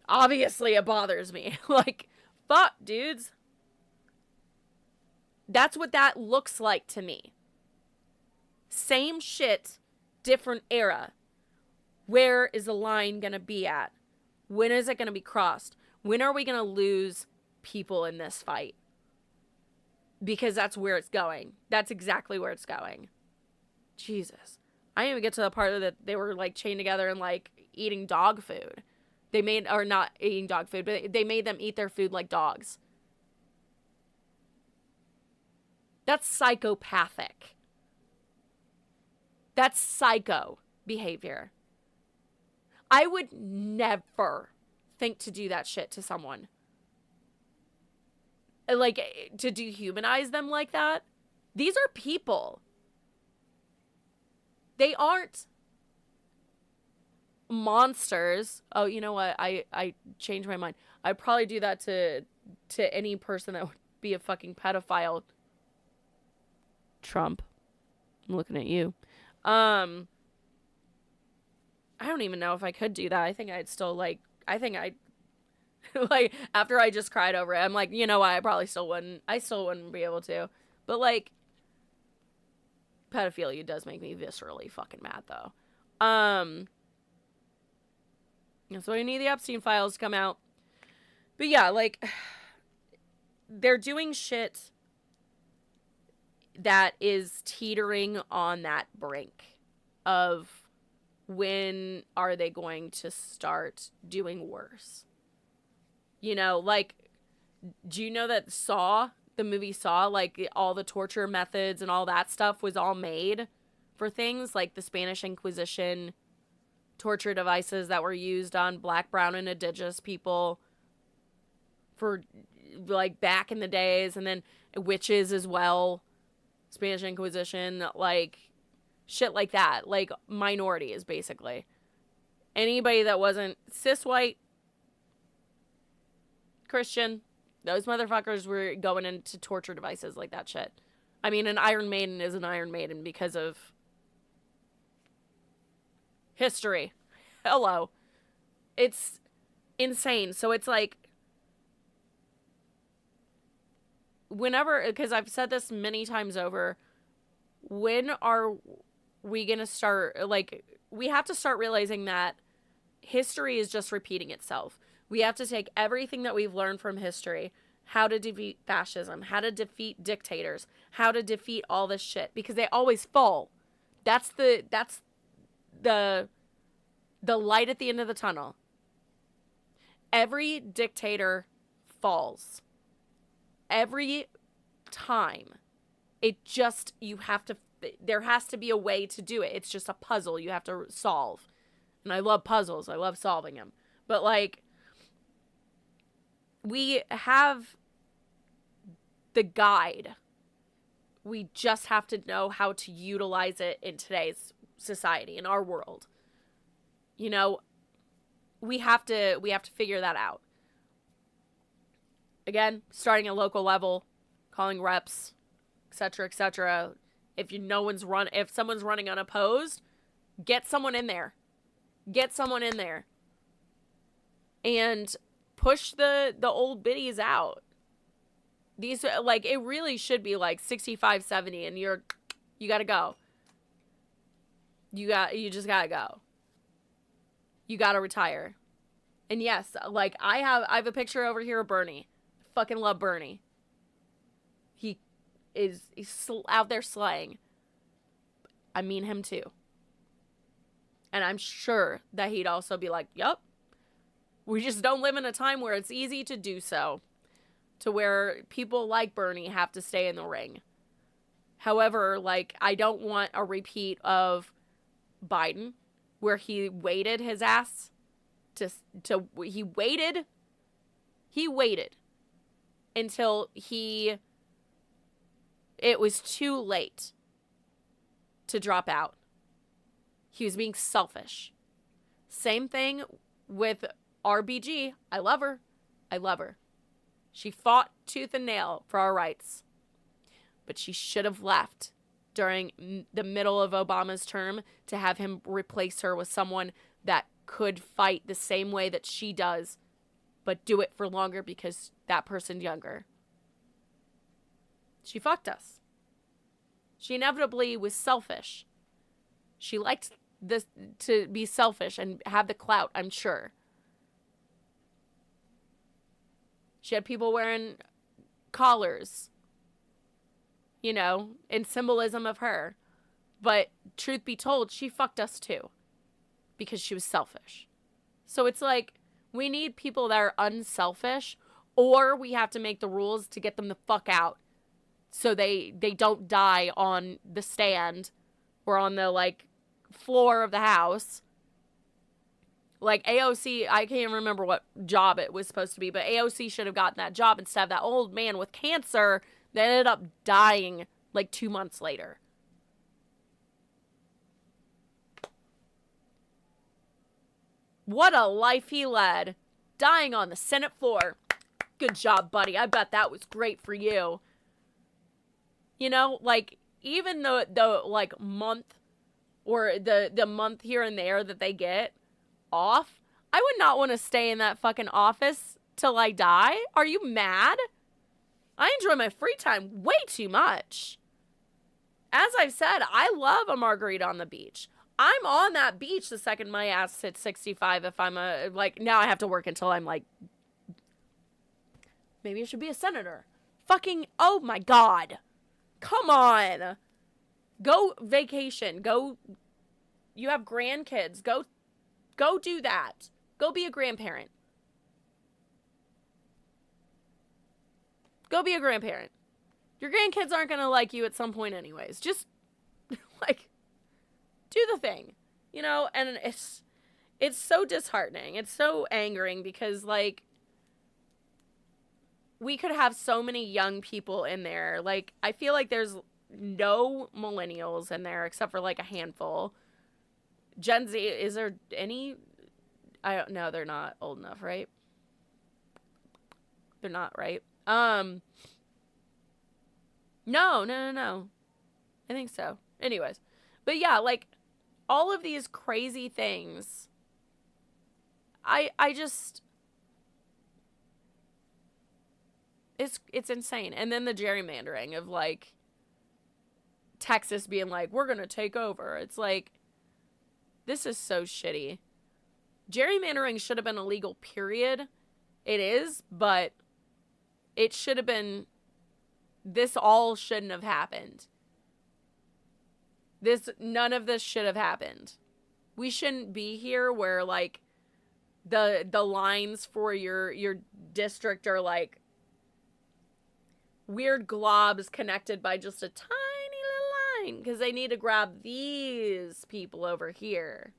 Obviously, it bothers me. Like, fuck, dudes. That's what that looks like to me. Same shit, different era. Where is the line going to be at? When is it going to be crossed? When are we going to lose people in this fight? Because that's where it's going. That's exactly where it's going. Jesus. I didn't even get to the part that they were, like, chained together and, like, eating dog food. Or not eating dog food, but they made them eat their food like dogs. That's psychopathic. That's psycho behavior. I would never think to do that shit to someone. Like, to dehumanize them like that. These are people. They aren't monsters. Oh, you know what? I changed my mind. I'd probably do that to any person that would be a fucking pedophile. Trump. I'm looking at you. I don't even know if I could do that. I think I'd still like after I just cried over it, I'm like, you know what? I still wouldn't be able to. But like, pedophilia does make me viscerally fucking mad though. So I need the Epstein files to come out. But yeah, like, they're doing shit that is teetering on that brink of when are they going to start doing worse? You know, like, do you know that the movie Saw, like, all the torture methods and all that stuff was all made for things like the Spanish Inquisition, torture devices that were used on black, brown, and indigenous people for like back in the days, and then witches as well, Spanish Inquisition, like shit like that, like minorities basically. Anybody that wasn't cis white Christian, those motherfuckers were going into torture devices like that shit. I mean, an Iron Maiden is an Iron Maiden because of history. Hello. It's insane. So it's like, whenever, because I've said this many times over, when are we going to start, like, we have to start realizing that history is just repeating itself. We have to take everything that we've learned from history, how to defeat fascism, how to defeat dictators, how to defeat all this shit, because they always fall. That's the light at the end of the tunnel. Every dictator falls. Every time. It just, there has to be a way to do it. It's just a puzzle you have to solve. And I love puzzles. I love solving them. But like, we have the guide. We just have to know how to utilize it in today's society, in our world. You know, we have to figure that out. Again, starting at local level, calling reps, etc., etc. If someone's running unopposed, get someone in there. Get someone in there. And push the old biddies out. These, like, it really should be like 65, 70, and you gotta go. You just gotta go. You gotta retire. And yes, like, I have a picture over here of Bernie. I fucking love Bernie. He's out there slaying. I mean him too. And I'm sure that he'd also be like, yup. We just don't live in a time where it's easy to do so. To where people like Bernie have to stay in the ring. However, like, I don't want a repeat of Biden, where he waited his ass he waited until it was too late to drop out. He was being selfish. Same thing with RBG. I love her. She fought tooth and nail for our rights. But she should have left during the middle of Obama's term to have him replace her with someone that could fight the same way that she does, but do it for longer because that person's younger. She fucked us. She inevitably was selfish. She liked this to be selfish and have the clout, I'm sure. She had people wearing collars, you know, in symbolism of her. But truth be told, she fucked us too. Because she was selfish. So it's like, we need people that are unselfish, or we have to make the rules to get them the fuck out. So they don't die on the stand or on the, like, floor of the house. Like, AOC, I can't remember what job it was supposed to be, but AOC should have gotten that job instead of that old man with cancer that ended up dying like 2 months later. What a life he led. Dying on the Senate floor. Good job, buddy. I bet that was great for you. You know, like, even the like, month or the month here and there that they get off, I would not want to stay in that fucking office till I die. Are you mad? I enjoy my free time way too much. As I've said, I love a margarita on the beach. I'm on that beach the second my ass hits 65 if I'm now I have to work until I'm like, maybe I should be a senator. Fucking, oh my God. Come on. Go vacation. Go, you have grandkids. Go do that. Go be a grandparent. Go be a grandparent. Your grandkids aren't going to like you at some point anyways. Just, like, do the thing. You know, and It's so disheartening. It's so angering because, like, we could have so many young people in there. Like, I feel like there's no millennials in there except for, like, a handful. Gen Z, is there any? I don't know. They're not old enough, right? They're not, right? No. I think so. Anyways. But yeah, like, all of these crazy things, I just, it's insane. And then the gerrymandering of, like, Texas being like, we're gonna take over. It's like, this is so shitty. Gerrymandering should have been illegal, period. It is, but it should have been, this all shouldn't have happened. None of this should have happened. We shouldn't be here where, like, the lines for your district are, like, weird globs connected by just a tiny little line because they need to grab these people over here.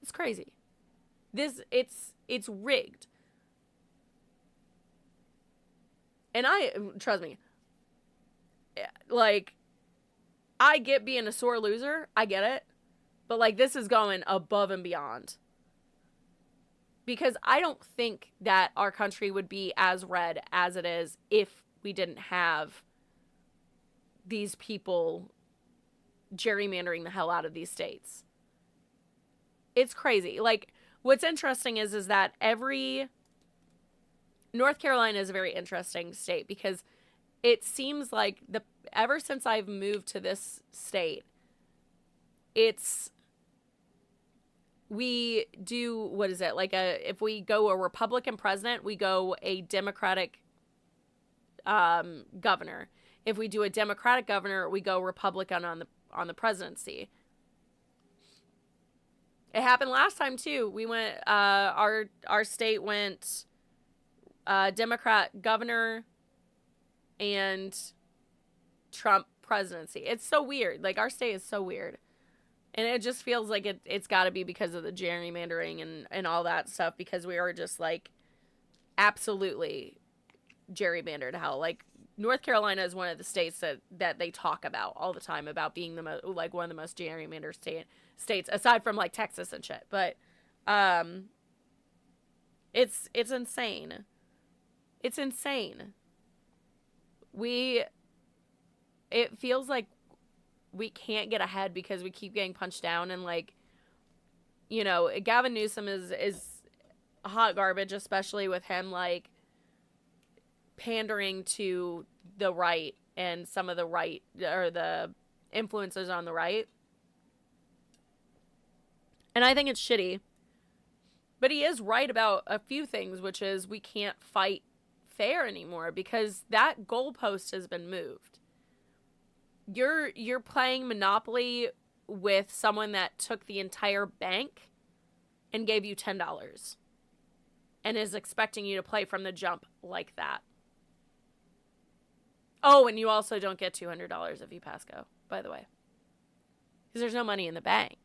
It's crazy. It's rigged. And trust me, like, I get being a sore loser. I get it. But, like, this is going above and beyond. Because I don't think that our country would be as red as it is if we didn't have these people gerrymandering the hell out of these states. It's crazy. Like, what's interesting is that North Carolina is a very interesting state because it seems like ever since I've moved to this state, we do, what is it? Like, if we go a Republican president, we go a Democratic governor. If we do a Democratic governor, we go Republican on the presidency. It happened last time too. We went our state went Democrat governor and Trump presidency. It's so weird. Like, our state is so weird. And it just feels like it's got to be because of the gerrymandering and all that stuff, because we are just, like, absolutely gerrymandered hell. Like, North Carolina is one of the states that they talk about all the time about being like one of the most gerrymandered states aside from, like, Texas and shit. But it's insane. It's insane. It feels like we can't get ahead because we keep getting punched down, and, like, you know, Gavin Newsom is hot garbage, especially with him, like, pandering to the right and some of the right, or the influencers on the right. And I think it's shitty. But he is right about a few things, which is we can't fight fair anymore because that goalpost has been moved. You're playing Monopoly with someone that took the entire bank and gave you $10 and is expecting you to play from the jump like that. Oh, and you also don't get $200 if you pass go, by the way, because there's no money in the bank.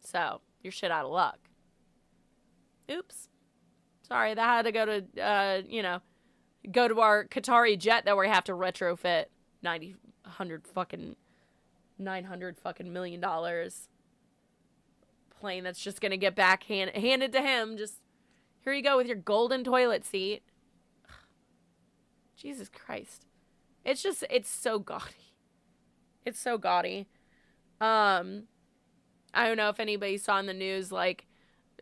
So you're shit out of luck. Oops. Sorry, that had to go to, go to our Qatari jet that we have to retrofit $900 fucking million dollars. Plane that's just gonna get back handed to him. Just, here you go with your golden toilet seat. Jesus Christ. It's so gaudy. It's so gaudy. I don't know if anybody saw in the news, like,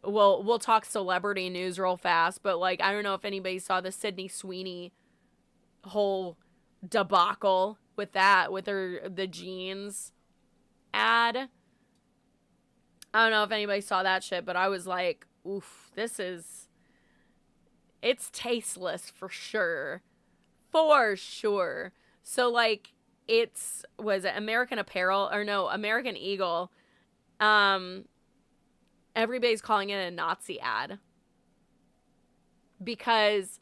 we'll talk celebrity news real fast, but, like, I don't know if anybody saw the Sydney Sweeney whole debacle with the jeans ad. I don't know if anybody saw that shit, but I was like, oof, it's tasteless for sure. For sure. So, like, was it American Apparel, or no, American Eagle, everybody's calling it a Nazi ad because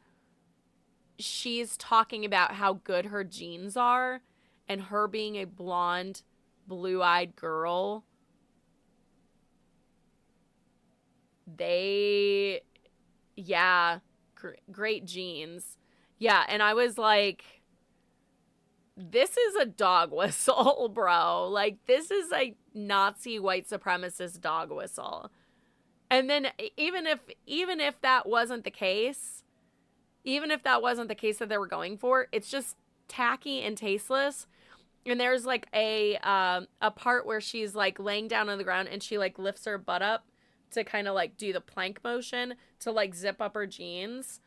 she's talking about how good her jeans are, and her being a blonde, blue-eyed girl They, yeah, great genes. Yeah, and I was like, this is a dog whistle, bro. Like, this is a Nazi white supremacist dog whistle. And then even if that wasn't the case, even if that wasn't the case that they were going for, it's just tacky and tasteless. And there's like a part where she's like laying down on the ground and she like lifts her butt up to kind of like do the plank motion to like zip up her jeans.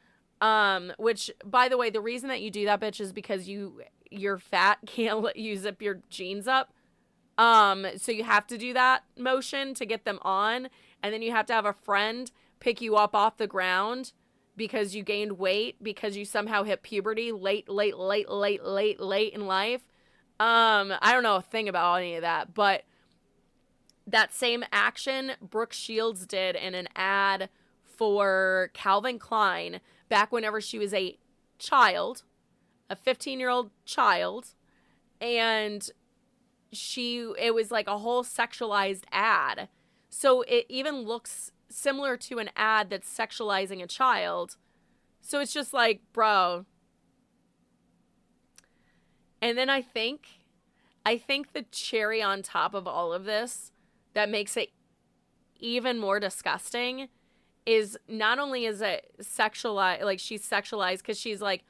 Which, by the way, the reason that you do that, bitch, is because you're fat, can't let you zip your jeans up. So you have to do that motion to get them on, and then you have to have a friend pick you up off the ground because you gained weight because you somehow hit puberty late in life. I don't know a thing about any of that, but that same action Brooke Shields did in an ad for Calvin Klein back whenever she was a child, a 15-year-old child, and it was like a whole sexualized ad. So it even looks similar to an ad that's sexualizing a child. So it's just like, bro. And then I think the cherry on top of all of this that makes it even more disgusting is not only is it sexualized, like she's sexualized because she's like,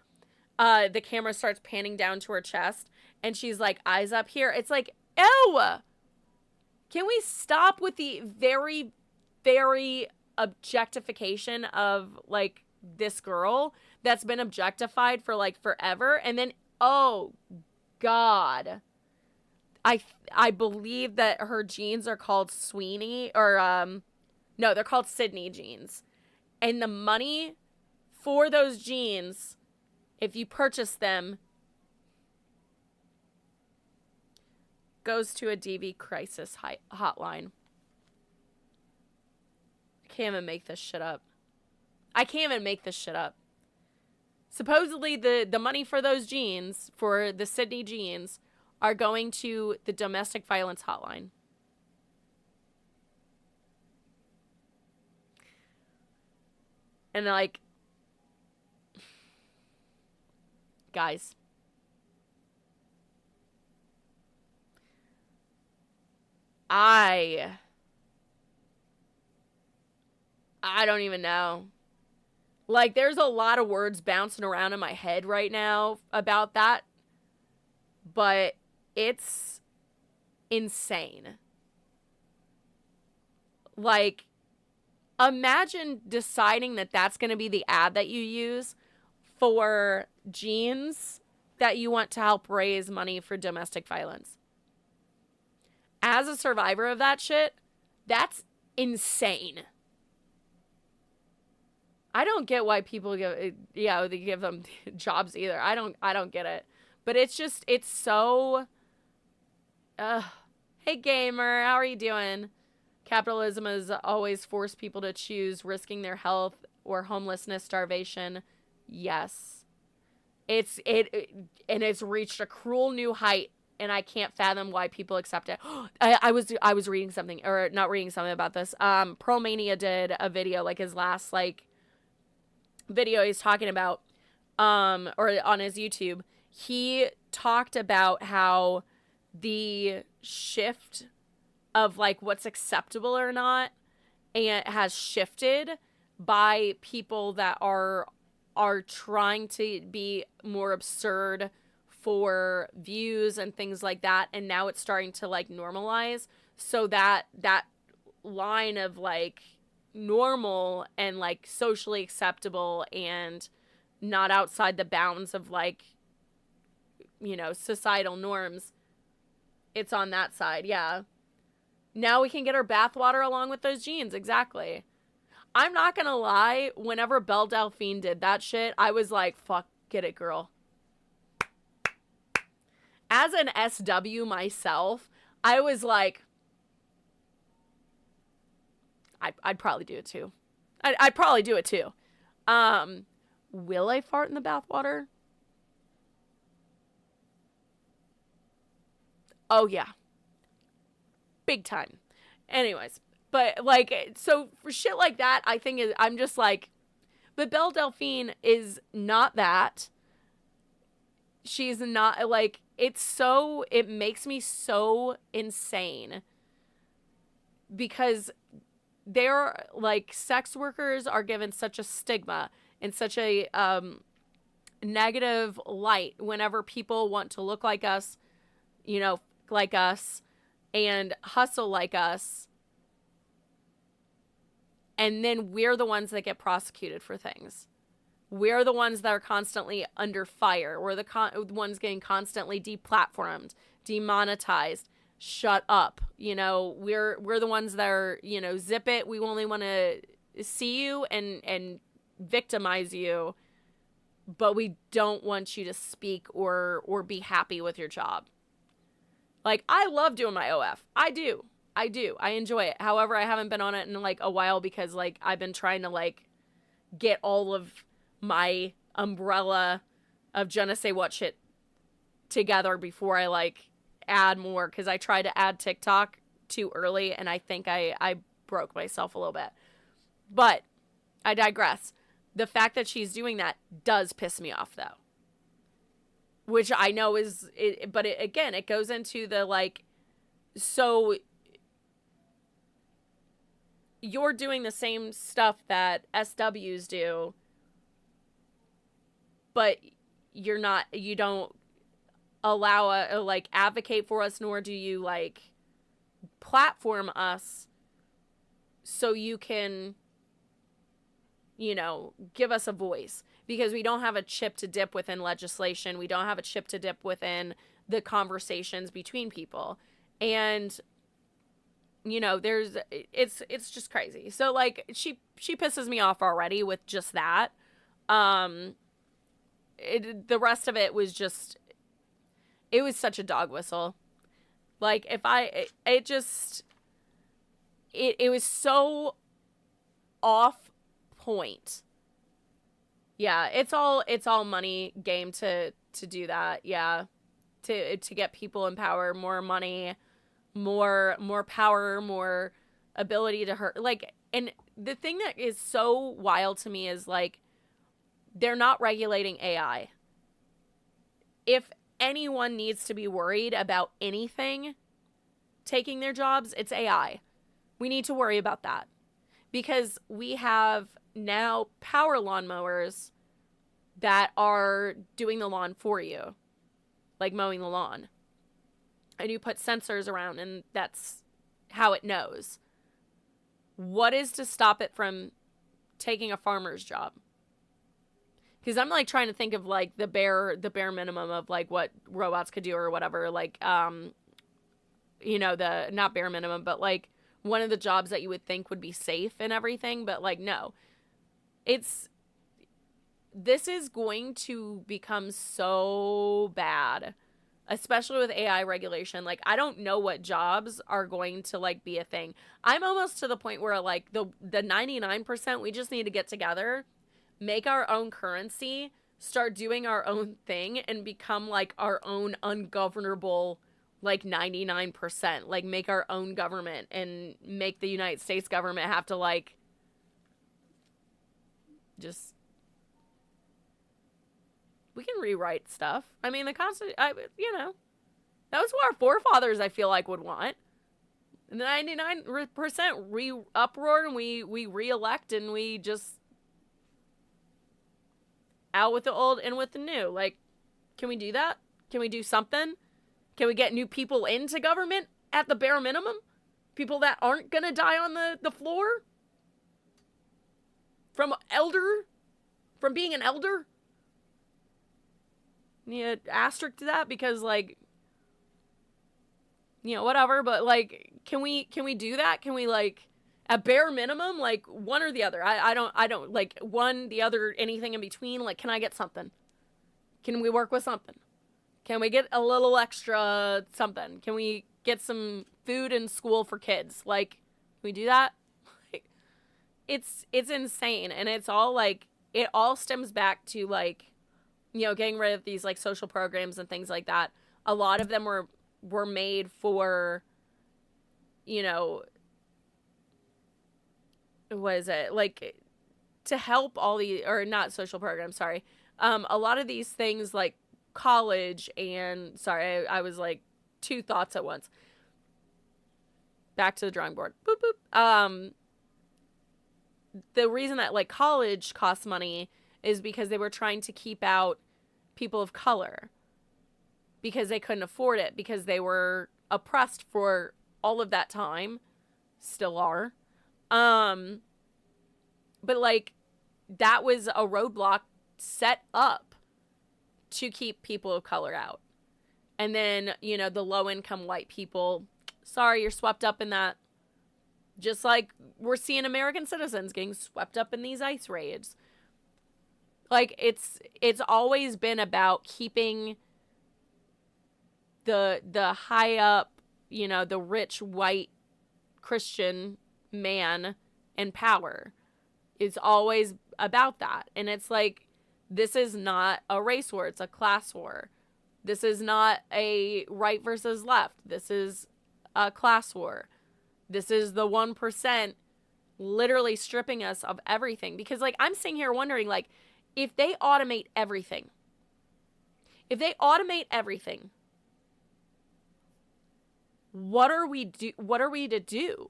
the camera starts panning down to her chest and she's like, eyes up here. It's like, ew! Can we stop with the very, very objectification of like this girl that's been objectified for like forever? And then, oh God, I believe that her jeans are called Sweeney or no, they're called Sydney jeans. And the money for those jeans, if you purchase them, goes to a DV crisis hotline. I can't even make this shit up. Supposedly the money for those jeans, for the Sydney jeans, are going to the domestic violence hotline. And like, guys, I don't even know. Like, there's a lot of words bouncing around in my head right now about that, but it's insane. Like, imagine deciding that that's going to be the ad that you use for jeans that you want to help raise money for domestic violence. As a survivor of that shit, that's insane. I don't get why people they give them jobs either. I don't get it. But it's so hey gamer, how are you doing? Capitalism has always forced people to choose risking their health or homelessness, starvation. Yes. It's reached a cruel new height, and I can't fathom why people accept it. I was reading something, or not reading something about this. Pearl Mania did a video, like his last like video he's talking about, or on his YouTube. He talked about how the shift of like what's acceptable or not and has shifted by people that are trying to be more absurd for views and things like that, and now it's starting to like normalize, so that line of like normal and like socially acceptable and not outside the bounds of like, you know, societal norms, it's on that side. Yeah, now we can get our bathwater along with those jeans. Exactly. I'm not gonna lie, whenever Belle Delphine did that shit, I was like, fuck, get it, girl. As an SW myself, I was like, I'd probably do it too. I'd probably do it too. Will I fart in the bathwater? Oh yeah. Big time. Anyways, But, like, so for shit like that, I think I'm just like, but Belle Delphine is not that. She's not, like, it makes me so insane because they're, like, sex workers are given such a stigma and such a negative light whenever people want to look like us, like us, and hustle like us. And then we're the ones that get prosecuted for things. We're the ones that are constantly under fire. We're the ones getting constantly deplatformed, demonetized, shut up. We're the ones that are, zip it. We only want to see you and victimize you, but we don't want you to speak or be happy with your job. Like, I love doing my OF. I do. I enjoy it. However, I haven't been on it in, like, a while because, like, I've been trying to, like, get all of my umbrella of je ne sais what shit together before I, like, add more. Because I tried to add TikTok too early, and I think I broke myself a little bit. But I digress. The fact that she's doing that does piss me off, though. Which I know is... again, it goes into the, like... So... You're doing the same stuff that SWs do, but you don't allow like, advocate for us, nor do you, like, platform us so you can, give us a voice. Because we don't have a chip to dip within legislation. We don't have a chip to dip within the conversations between people. And... it's just crazy. So, like, she pisses me off already with just that. The rest of it was just, it was such a dog whistle. Like, it was so off point. Yeah, it's all money game to do that. Yeah. To get people in power, more money, more power, more ability to hurt. Like, and the thing that is so wild to me is, like, they're not regulating AI. If anyone needs to be worried about anything taking their jobs, it's AI. We need to worry about that. Because we have now power lawnmowers that are doing the lawn for you. Like mowing the lawn. And you put sensors around, and that's how it knows. What is to stop it from taking a farmer's job? Because I'm, like, trying to think of, like, the bare minimum of, like, what robots could do or whatever. Like, the not bare minimum, but, like, one of the jobs that you would think would be safe and everything. But, like, no. This is going to become so bad. Especially with AI regulation. Like, I don't know what jobs are going to, like, be a thing. I'm almost to the point where, like, the 99%, we just need to get together, make our own currency, start doing our own thing, and become, like, our own ungovernable, like, 99%. Like, make our own government and make the United States government have to, like, just... We can rewrite stuff. I mean, the Constitution, that was what our forefathers, I feel like, would want. And the 99% uproar, and we re-elect, and we just out with the old and with the new. Like, can we do that? Can we do something? Can we get new people into government at the bare minimum? People that aren't going to die on the floor? From being an elder? Yeah, asterisk to that because, like, whatever, but, like, can we do that? Can we, like, at bare minimum, like, one or the other? I don't, like, one, the other, anything in between? Like, can I get something? Can we work with something? Can we get a little extra something? Can we get some food in school for kids? Like, can we do that? Like, it's insane, and it's all, like, it all stems back to, like, getting rid of these, like, social programs and things like that. A lot of them were made for, what is it? Like, to help all the, or not social programs, sorry. A lot of these things like college and, sorry, I was like two thoughts at once. Back to the drawing board. Boop, boop. The reason that like college costs money is because they were trying to keep out people of color because they couldn't afford it, because they were oppressed for all of that time, still are. But like, that was a roadblock set up to keep people of color out. And then, you know, the low income white people, sorry, you're swept up in that. Just like we're seeing American citizens getting swept up in these ICE raids. Like, it's always been about keeping the high up, you know, the rich white Christian man in power. It's always about that. And it's like, this is not a race war, it's a class war. This is not a right versus left. This is a class war. This is the 1% literally stripping us of everything. Because, like, I'm sitting here wondering, like, if they automate everything, what are we to do?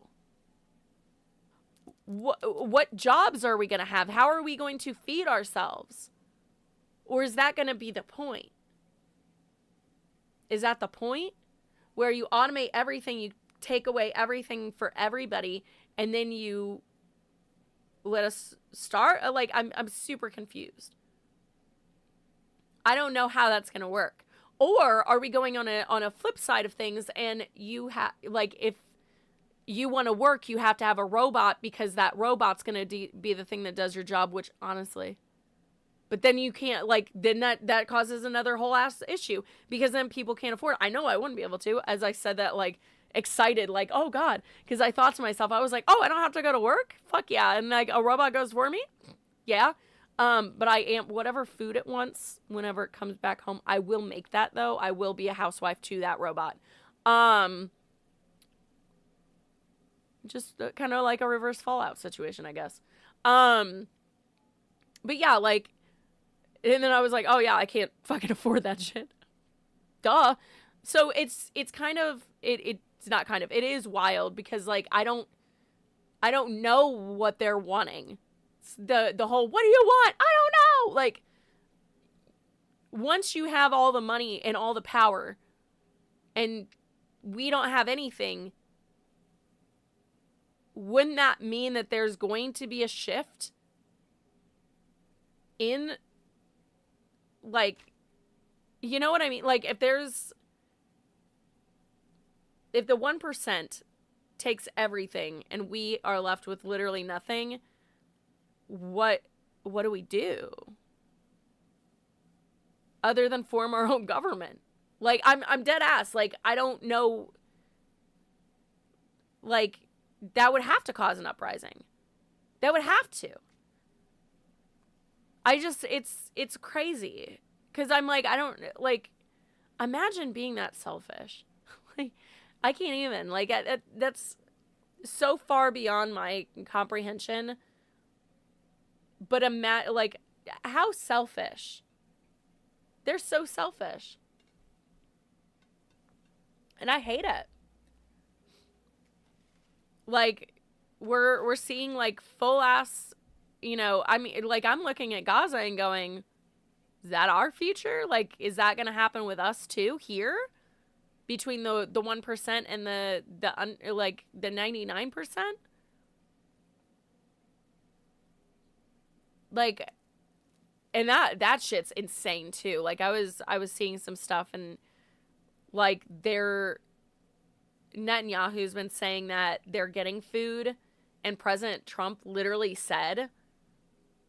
What jobs are we going to have? How are we going to feed ourselves? Or is that going to be the point? Is that the point? Where you automate everything, you take away everything for everybody, and then you let us start? Like, I'm super confused. I don't know how that's going to work. Or are we going on a flip side of things, and you have, like, if you want to work, you have to have a robot because that robot's going to be the thing that does your job, which, honestly, but then you can't, like, then that causes another whole ass issue, because then people can't afford it. I know I wouldn't be able to, as I said that, like, excited, like, oh God, because I thought to myself, I was like, oh, I don't have to go to work? Fuck yeah. And like, a robot goes for me? Yeah. But I am, whatever food it wants, whenever it comes back home, I will make that, though. I will be a housewife to that robot. Just kind of like a reverse Fallout situation, I guess. But yeah, like, and then I was like, oh yeah, I can't fucking afford that shit. Duh. So it's kind of, it's not kind of, it is wild, because like, I don't know what they're wanting. It's the whole, what do you want? I don't know. Like, once you have all the money and all the power, and we don't have anything, wouldn't that mean that there's going to be a shift in, like, you know what I mean? Like, if the 1% takes everything and we are left with literally nothing, what do we do? Other than form our own government. Like, I'm dead ass. Like, I don't know. Like, that would have to cause an uprising. That would have to. I just, it's crazy. Because I'm like, I don't, like, imagine being that selfish. Like, I can't even. Like, that's so far beyond my comprehension. But like, how selfish. They're so selfish. And I hate it. Like, we're seeing, like, full ass, you know, I mean, like, I'm looking at Gaza and going, is that our future? Like, is that going to happen with us too here? Between the 1% and the 99%? Like, and that shit's insane too. Like, I was seeing some stuff, and like, Netanyahu's been saying that they're getting food, and President Trump literally said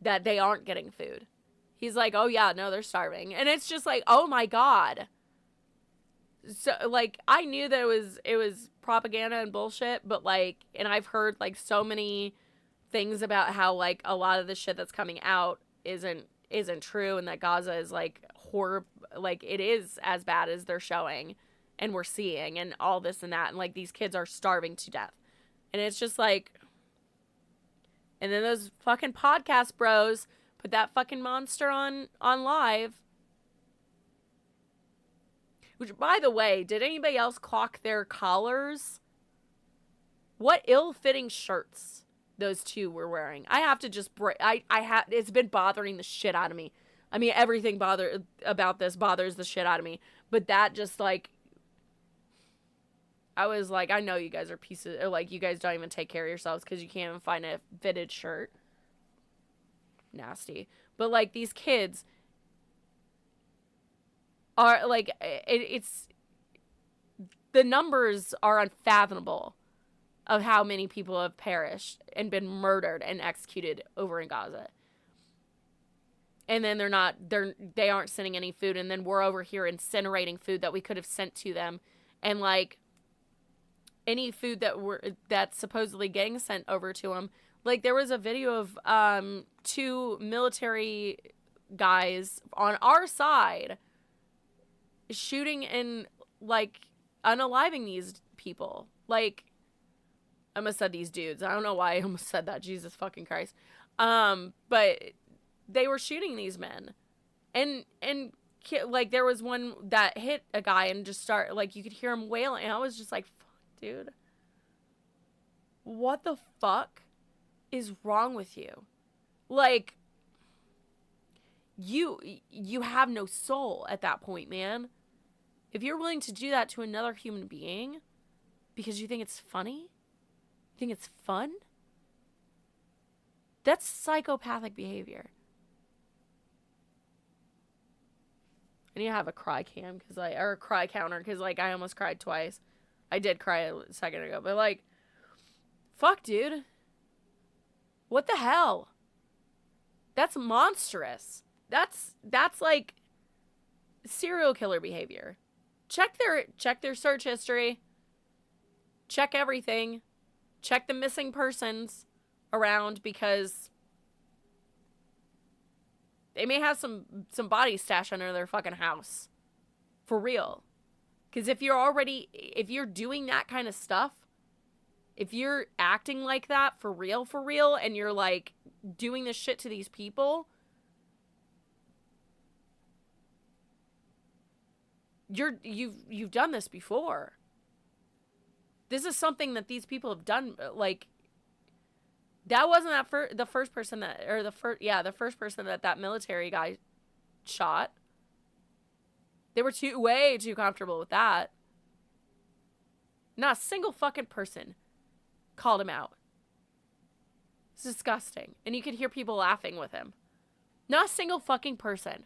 that they aren't getting food. He's like, oh yeah, no, they're starving. And it's just like, oh my God. So, like, I knew that it was propaganda and bullshit, but like, and I've heard like so many things about how like a lot of the shit that's coming out isn't true, and that Gaza is like horror, like it is as bad as they're showing and we're seeing, and all this and that, and like these kids are starving to death. And it's just like, And then those fucking podcast bros put that fucking monster on live. Which, by the way, did anybody else clock their collars? What ill-fitting shirts those two were wearing. I have to just break. It's been bothering the shit out of me. I mean, everything about this bothers the shit out of me. But that just, like, I was like, I know you guys are pieces, or like, you guys don't even take care of yourselves because you can't even find a fitted shirt. Nasty. But, like, these kids are, like, it's, the numbers are unfathomable of how many people have perished and been murdered and executed over in Gaza. And then they aren't sending any food, and then we're over here incinerating food that we could have sent to them. And, like, any food that's supposedly getting sent over to them. Like, there was a video of two military guys on our side shooting and, like, unaliving these people. Like, I almost said these dudes. I don't know why I almost said that. Jesus fucking Christ. But they were shooting these men. And like, there was one that hit a guy and just like, you could hear him wailing. And I was just like, fuck, dude. What the fuck is wrong with you? Like, you have no soul at that point, man. If you're willing to do that to another human being because you think it's funny, you think it's fun, that's psychopathic behavior. I need to have a cry cam or a cry counter because, like, I almost cried twice. I did cry a second ago, but, like, fuck, dude. What the hell? That's monstrous. That's like serial killer behavior. Check their search history. Check everything. Check the missing persons around, because they may have some bodies stashed under their fucking house. For real. Because if you're doing that kind of stuff, if you're acting like that for real, and you're, like, doing this shit to these people, you've done this before. This is something that these people have done. Like, that wasn't the first person the first person that military guy shot. They were way too comfortable with that. Not a single fucking person called him out. It's disgusting. And you could hear people laughing with him. Not a single fucking person.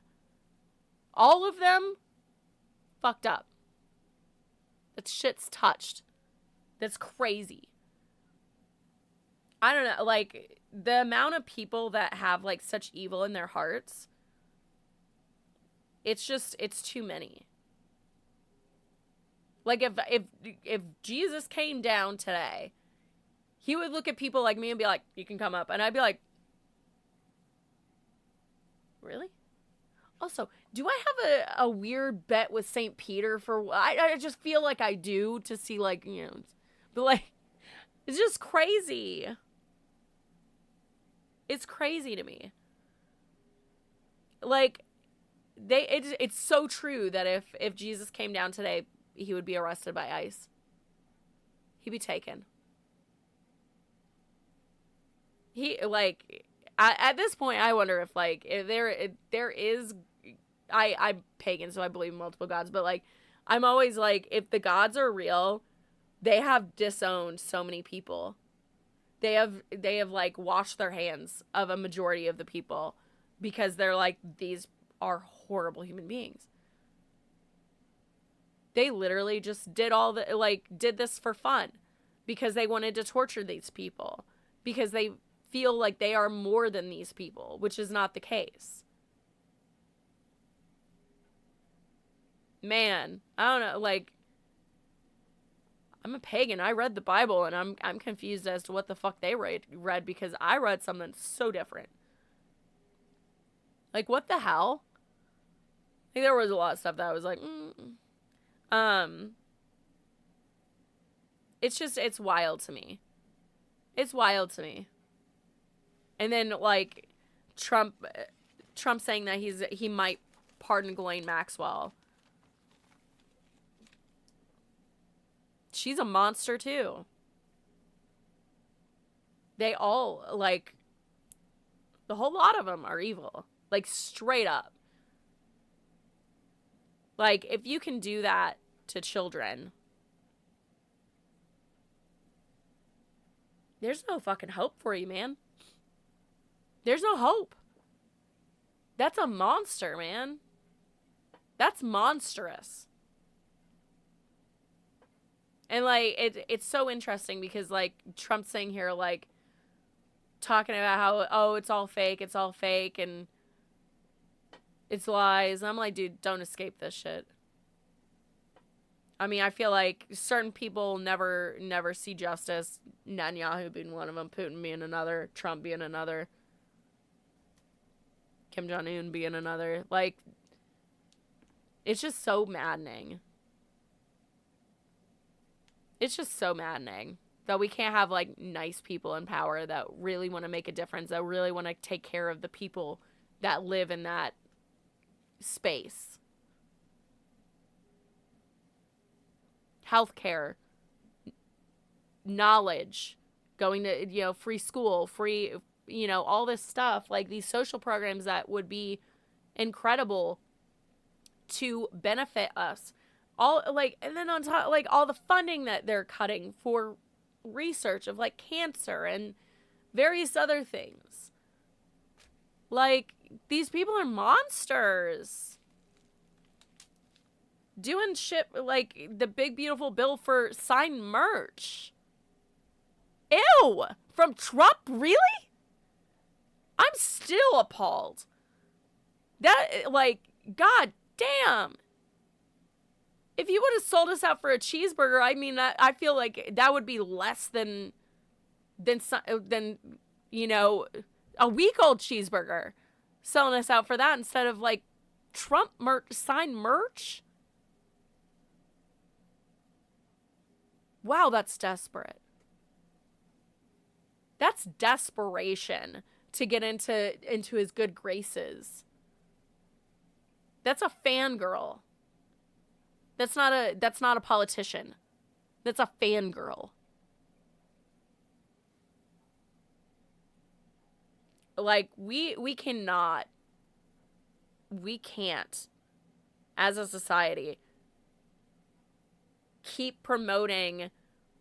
All of them fucked up. That shit's touched. That's crazy. I don't know, like, the amount of people that have, like, such evil in their hearts, it's too many. Like, if Jesus came down today, he would look at people like me and be like, you can come up. And I'd be like, really? Also, do I have a weird bet with St. Peter I just feel like I do, to see, like, you know, but, like, it's just crazy. It's crazy to me. Like, it's so true that if Jesus came down today, he would be arrested by ICE. He'd be taken. At this point, I wonder if, like, if there is, I'm pagan, so I believe in multiple gods, but, like, I'm always like, if the gods are real, they have disowned so many people. They have like washed their hands of a majority of the people because they're like, these are horrible human beings. They literally just did this for fun because they wanted to torture these people because they feel like they are more than these people, which is not the case. Man, I don't know, like, I'm a pagan. I read the Bible, and I'm confused as to what the fuck they read because I read something so different. Like, what the hell? Like, there was a lot of stuff that I was like, it's wild to me. It's wild to me. And then like Trump saying that he might pardon Ghislaine Maxwell. She's a monster too. They all, like, the whole lot of them are evil. Like, straight up. Like, if you can do that to children, there's no fucking hope for you, man. There's no hope. That's a monster, man. That's monstrous. And, like, it's so interesting because, like, Trump's saying here, like, talking about how, oh, it's all fake, and it's lies. And I'm like, dude, don't escape this shit. I mean, I feel like certain people never see justice. Netanyahu being one of them, Putin being another, Trump being another, Kim Jong-un being another. Like, it's just so maddening. It's just so maddening that we can't have, like, nice people in power that really want to make a difference, that really want to take care of the people that live in that space. Healthcare, knowledge, going to, free school, free, all this stuff, like these social programs that would be incredible to benefit us. All, like, and then on top, like, all the funding that they're cutting for research of, like, cancer and various other things. Like, these people are monsters. Doing shit like the big beautiful bill for signed merch. Ew! From Trump? Really? I'm still appalled. That, like, god damn. If you would have sold us out for a cheeseburger, I mean, I feel like that would be less than a week-old cheeseburger. Selling us out for that instead of, like, Trump signed merch. Wow, that's desperate. That's desperation to get into his good graces. That's a fangirl. That's not a politician. That's a fangirl. Like, we can't, as a society, keep promoting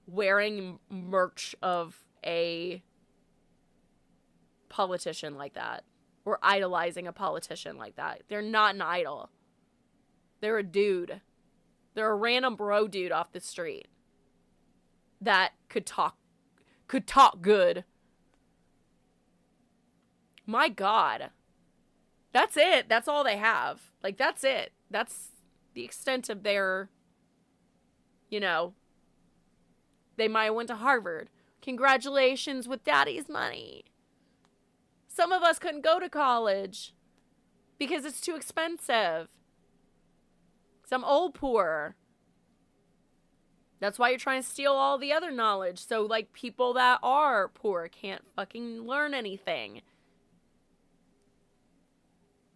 wearing merch of a politician like that, or idolizing a politician like that. They're not an idol. They're a dude. They're a random bro dude off the street that could talk good. My God. That's it. That's all they have. Like, that's it. That's the extent of their, they might have went to Harvard. Congratulations with daddy's money. Some of us couldn't go to college because it's too expensive. Some old poor. That's why you're trying to steal all the other knowledge. So, like, people that are poor can't fucking learn anything.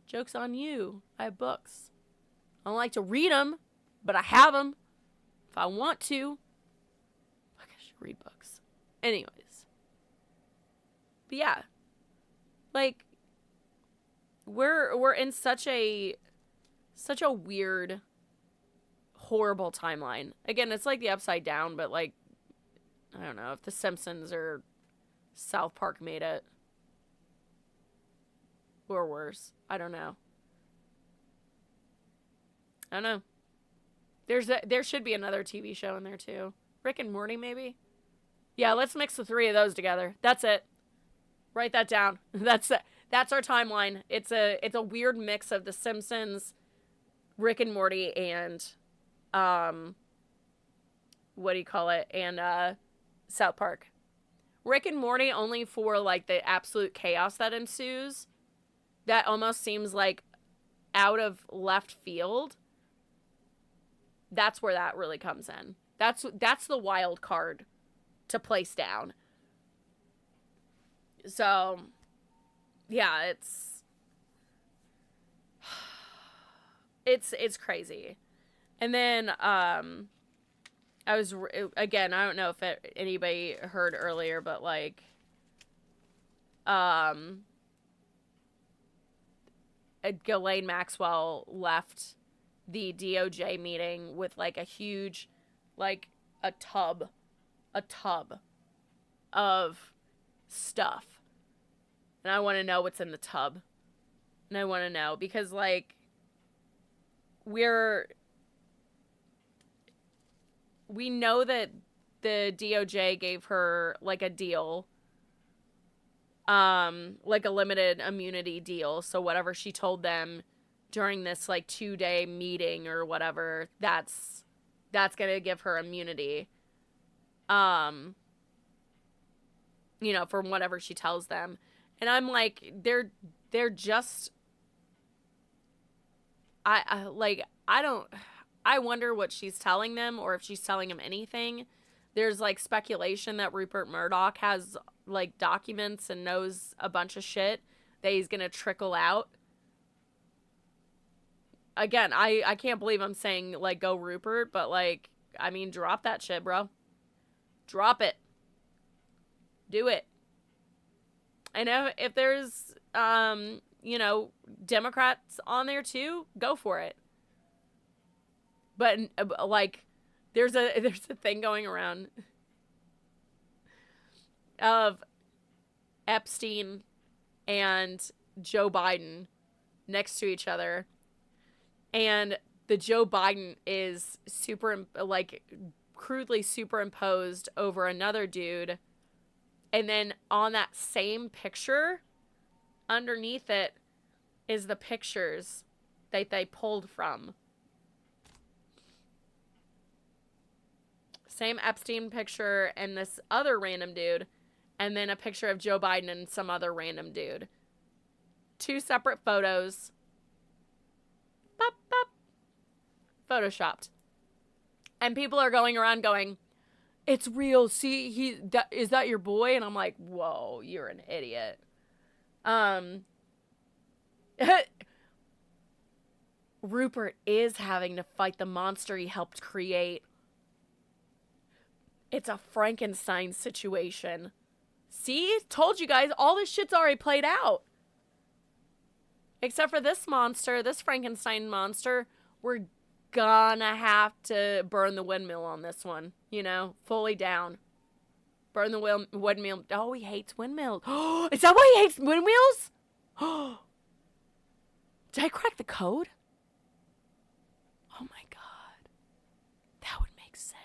Joke's on you. I have books. I don't like to read them, but I have them. If I want to. Fuck, I should read books. Anyways. But yeah. Like, we're in such a weird, horrible timeline. Again, it's like the Upside Down, but, like, I don't know if The Simpsons or South Park made it. Or worse. I don't know. There should be another TV show in there too. Rick and Morty, maybe? Yeah, let's mix the three of those together. That's it. Write that down. That's our timeline. It's a weird mix of The Simpsons, Rick and Morty, and what do you call it? And South Park. Rick and Morty only for, like, the absolute chaos that ensues. That almost seems like out of left field. That's where that really comes in. That's the wild card to place down. So, Yeah, it's crazy. And then I was again, I don't know if anybody heard earlier, but like Ghislaine Maxwell left the DOJ meeting with like a huge, like a tub of stuff. And I want to know what's in the tub. And I want to know because like we know that the DOJ gave her like a deal, like a limited immunity deal. So whatever she told them during this like 2-day meeting or whatever, that's going to give her immunity. You know, from whatever she tells them. And I'm like, they're just, I wonder what she's telling them or if she's telling them anything. There's like speculation that Rupert Murdoch has like documents and knows a bunch of shit that he's going to trickle out. Again, I can't believe I'm saying like go Rupert, but like, I mean, drop that shit, bro. Drop it. Do it. And if there's, you know, Democrats on there too, go for it. But like, there's a thing going around of Epstein and Joe Biden next to each other, and the Joe Biden is crudely superimposed over another dude, and then on that same picture, underneath it, is the pictures that they pulled from. Same Epstein picture and this other random dude, and then a picture of Joe Biden and some other random dude. 2 separate photos. Bop, bop. Photoshopped. And people are going around going, it's real. See, is that your boy? And I'm like, whoa, you're an idiot. Rupert is having to fight the monster he helped create. It's a Frankenstein situation. See? Told you guys, all this shit's already played out. Except for this monster, this Frankenstein monster, we're gonna have to burn the windmill on this one. You know? Fully down. Burn the windmill. Oh, he hates windmills. Is that why he hates windmills? Did I crack the code? Oh my god. That would make sense.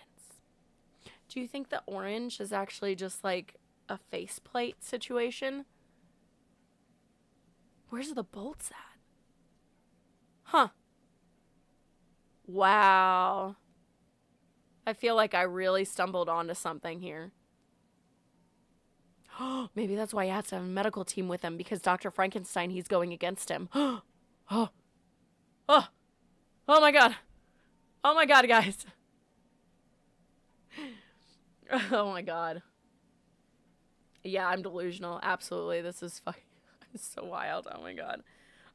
Do you think the orange is actually just like a faceplate situation? Where's the bolts at? Huh. Wow. I feel like I really stumbled onto something here. Maybe that's why he has to have a medical team with him, because Dr. Frankenstein, he's going against him. Oh. Oh my god. Oh my god, guys. Oh my god. Yeah, I'm delusional. Absolutely. This is fucking so wild. Oh my god.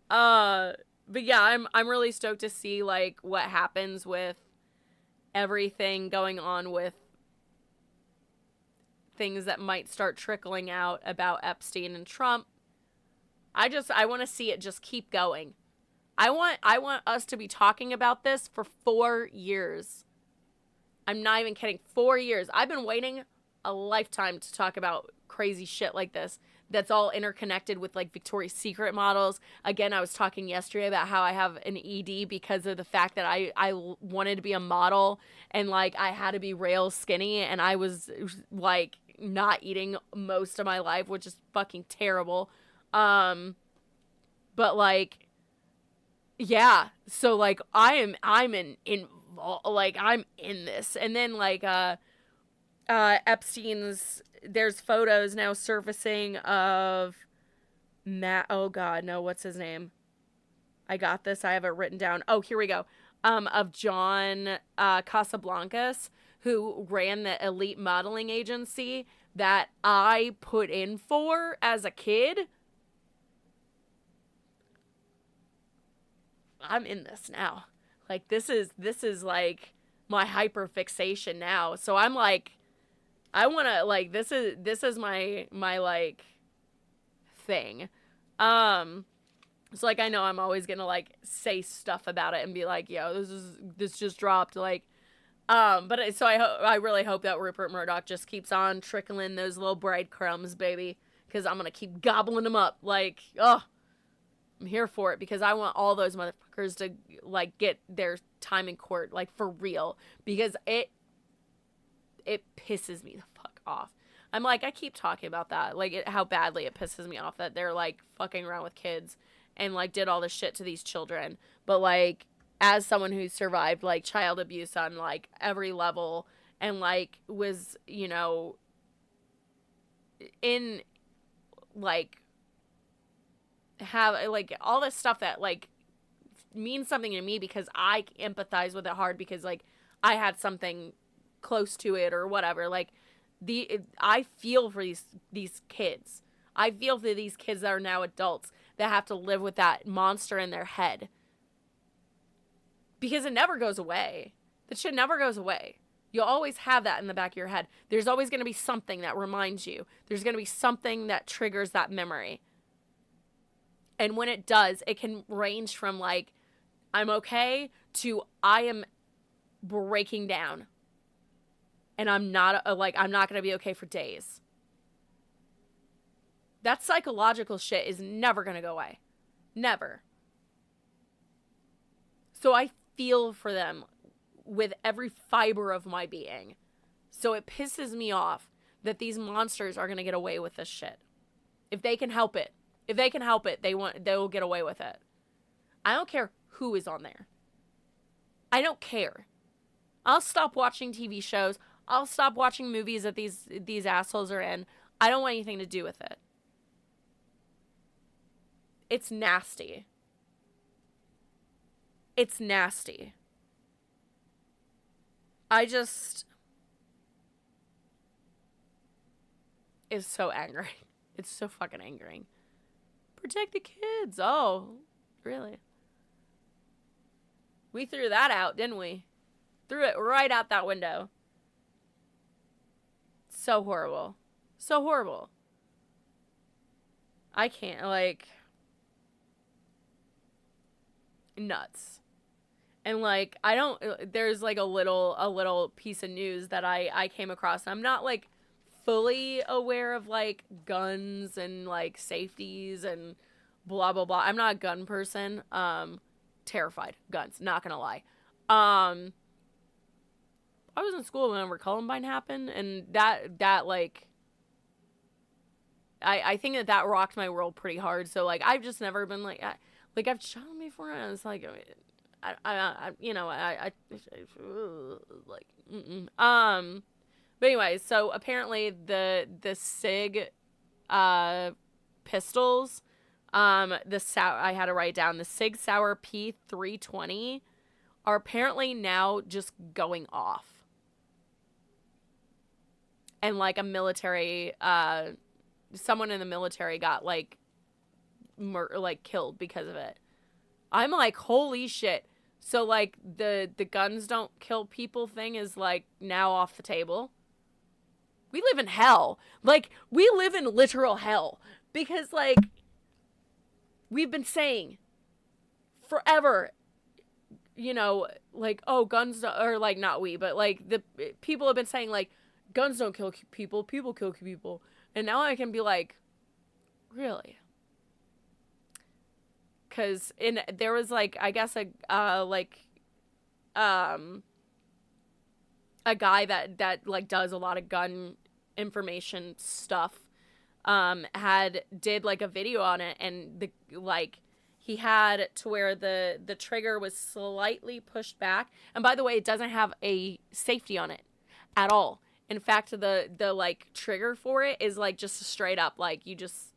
But yeah, I'm really stoked to see like what happens with everything going on with things that might start trickling out about Epstein and Trump. I want to see it just keep going. I want us to be talking about this for 4 years. I'm not even kidding. 4 years. I've been waiting a lifetime to talk about crazy shit like this. That's all interconnected with like Victoria's Secret models. Again, I was talking yesterday about how I have an ED because of the fact that I wanted to be a model and like I had to be rail skinny, and I was like not eating most of my life, which is fucking terrible. But like, yeah. So like I'm in this. And then like Epstein's, there's photos now surfacing of oh god, no, what's his name? I got this. I have it written down. Oh, here we go. Of John Casablancas, who ran the elite modeling agency that I put in for as a kid. I'm in this now. Like, this is like my hyper fixation now. So I'm like, I want to, like, this is my like thing. So like, I know I'm always gonna like say stuff about it and be like, yo, this just dropped, like, but so I really hope that Rupert Murdoch just keeps on trickling those little breadcrumbs, baby, because I'm gonna keep gobbling them up. Like, oh, I'm here for it, because I want all those motherfuckers to like get their time in court, like, for real, because it pisses me the fuck off. I'm like, I keep talking about that, like, how badly it pisses me off that they're like fucking around with kids and like did all this shit to these children. But like, as someone who survived like child abuse on like every level, and like was, you know, in like have like all this stuff that like means something to me, because I empathize with it hard, because like I had something close to it or whatever. Like, I feel for these kids. I feel for these kids that are now adults that have to live with that monster in their head. Because it never goes away. That shit never goes away. You'll always have that in the back of your head. There's always going to be something that reminds you. There's going to be something that triggers that memory. And when it does, it can range from like, I'm okay, to I am breaking down. And I'm not I'm not going to be okay for days. That psychological shit is never going to go away. Never. So I feel for them with every fiber of my being. So it pisses me off that these monsters are going to get away with this shit. If they can help it. If they can help it, they will get away with it. I don't care who is on there. I don't care. I'll stop watching TV shows. I'll stop watching movies that these assholes are in. I don't want anything to do with it. It's nasty. It's nasty. It's so angry. It's so fucking angering. Protect the kids. Oh, really? We threw that out, didn't we? Threw it right out that window. So horrible. So horrible. I can't, like, nuts. And like, there's like a little piece of news that I came across. I'm not like fully aware of like guns and like safeties and blah blah blah. I'm not a gun person. Terrified guns, not gonna lie. I was in school whenever Columbine happened, and that like, I think that rocked my world pretty hard. So like, I've just never been like, I've shot them before, and it's like, like, but anyway, so apparently the SIG, pistols, I had to write down, the SIG Sauer P320 are apparently now just going off. And like a military, someone in the military got like, killed because of it. I'm like, holy shit. So like the guns don't kill people thing is like now off the table. We live in hell. Like, we live in literal hell. Because like, we've been saying forever, you know, like, oh, guns don't, or like, not we, but like the people have been saying like, guns don't kill people, people kill people. And now I can be like, really? Because there was like, I guess a guy that like does a lot of gun information stuff, did like a video on it, and he had it to where the trigger was slightly pushed back. And by the way, it doesn't have a safety on it at all. In fact, the like trigger for it is like just straight up, like you just,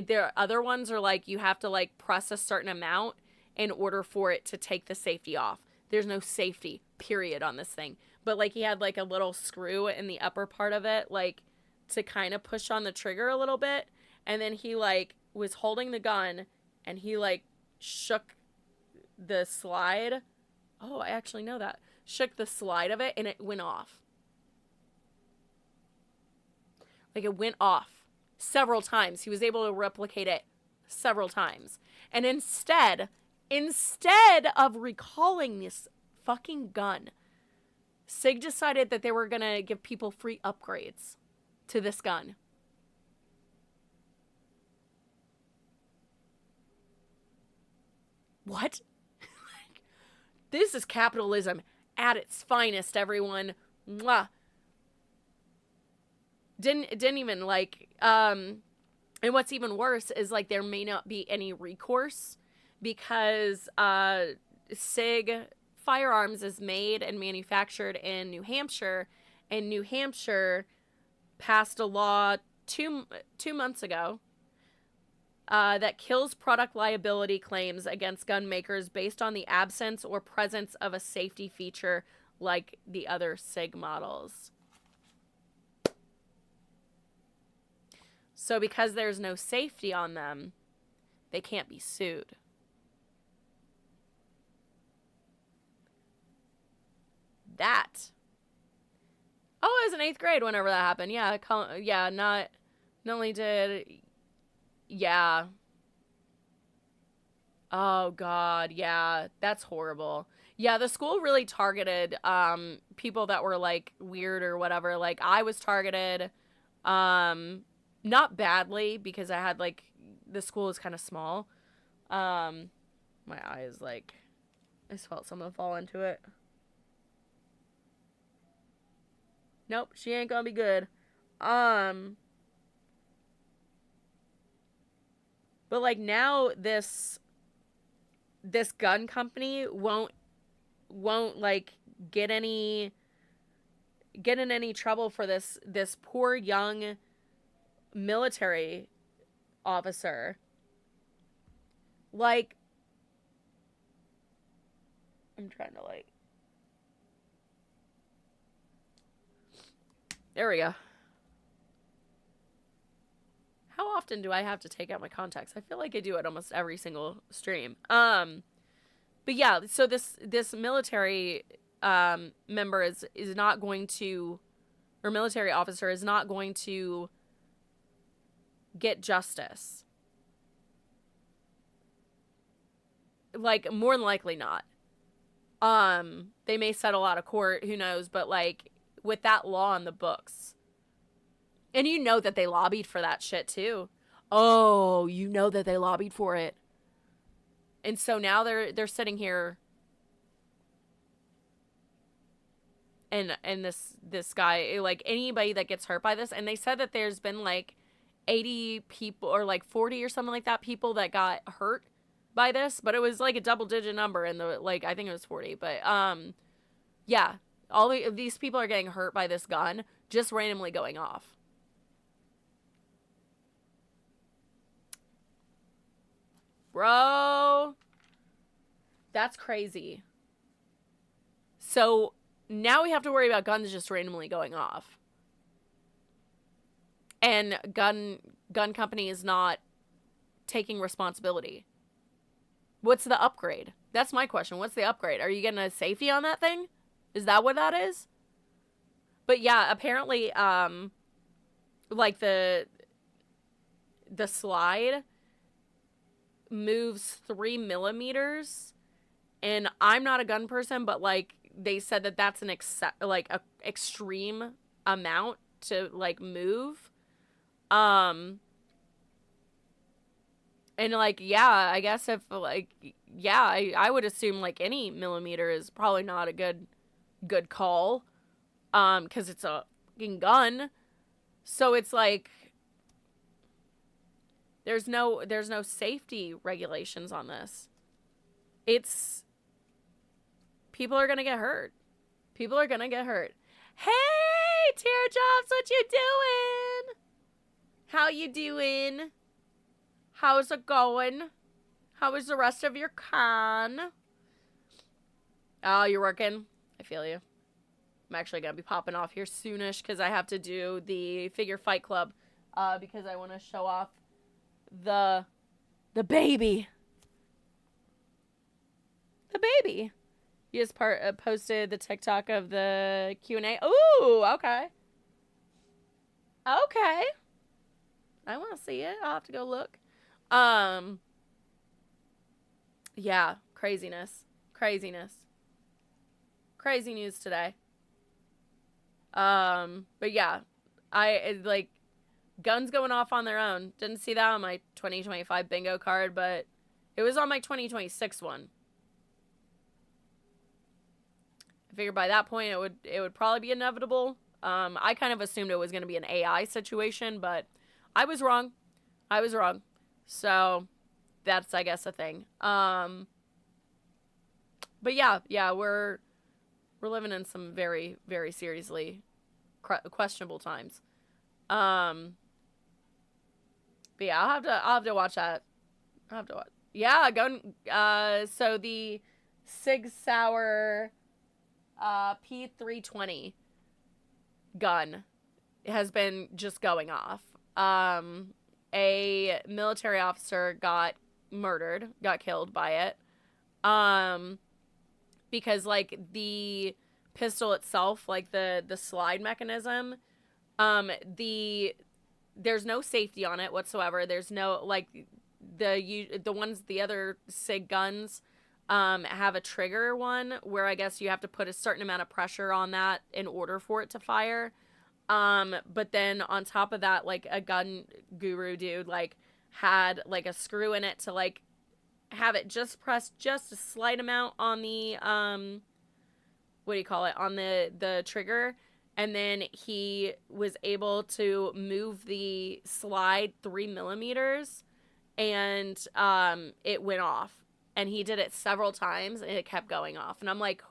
there are other ones are like you have to like press a certain amount in order for it to take the safety off. There's no safety, period, on this thing. But like he had like a little screw in the upper part of it, like to kind of push on the trigger a little bit. And then he like was holding the gun and he like shook the slide. Oh, I actually know that. Shook the slide of it and it went off. Like it went off several times. He was able to replicate it several times. And instead of recalling this fucking gun, SIG decided that they were going to give people free upgrades to this gun. What? This is capitalism at its finest, everyone. Mwah. Didn't even like, and what's even worse is like there may not be any recourse because SIG Firearms is made and manufactured in New Hampshire, and New Hampshire passed a law two months ago that kills product liability claims against gun makers based on the absence or presence of a safety feature like the other SIG models. So because there's no safety on them, they can't be sued. That. Oh, I was in 8th grade whenever that happened. Yeah, not only did... Yeah. Oh, God. Yeah, that's horrible. Yeah, the school really targeted people that were, like, weird or whatever. Like, I was targeted... not badly, because I had, like, the school is kind of small. My eye is, like, I just felt someone fall into it. Nope, she ain't gonna be good. But, like, now this gun company won't, like, get in any trouble for this poor young military officer. Like, I'm trying to, like, there we go. How often do I have to take out my contacts? I feel like I do it almost every single stream. But yeah, so this military member is not going to, or military officer is not going to get justice. Like, more than likely not. They may settle out of court, who knows, but like, with that law in the books. And you know that they lobbied for that shit too. Oh, you know that they lobbied for it. And so now they're sitting here and this guy, like, anybody that gets hurt by this, and they said that there's been like 80 people or like 40 or something like that people that got hurt by this, but it was like a double-digit number, and like, I think it was 40, but yeah, all of these people are getting hurt by this gun just randomly going off. Bro, that's crazy. So now we have to worry about guns just randomly going off. And gun company is not taking responsibility. What's the upgrade? That's my question. What's the upgrade? Are you getting a safety on that thing? Is that what that is? But yeah, apparently, like the slide moves 3 millimeters, and I'm not a gun person, but like they said that that's an extreme amount to like move. And like, yeah, I guess if like, yeah, I would assume like any millimeter is probably not a good call. 'Cause it's a fucking gun. So it's like, there's no safety regulations on this. It's, people are gonna get hurt. People are gonna get hurt. Hey, Teardrops, what you doing? How you doing? How's it going? How is the rest of your con? Oh, you're working? I feel you. I'm actually going to be popping off here soonish because I have to do the figure fight club because I want to show off the baby. the baby. You just posted the TikTok of the Q&A. Ooh, okay. Okay. I want to see it. I'll have to go look. Yeah, craziness. Craziness. Crazy news today. But yeah, like, guns going off on their own. Didn't see that on my 2025 bingo card, but it was on my 2026 one. I figured by that point it would probably be inevitable. I kind of assumed it was going to be an AI situation, but I was wrong. So that's, I guess, a thing. But yeah, we're living in some very, very seriously questionable times. But yeah, I'll have to watch that. I'll have to watch. Yeah, so the Sig Sauer P320 gun has been just going off. A military officer got killed by it. Because, like, the pistol itself, like the slide mechanism, there's no safety on it whatsoever. There's no, like, the other SIG guns have a trigger one where I guess you have to put a certain amount of pressure on that in order for it to fire. But then on top of that, like, a gun guru dude, like, had, like, a screw in it to, like, have it just press just a slight amount on the, on the trigger. And then he was able to move the slide 3 millimeters and, it went off. And he did it several times and it kept going off. And I'm like,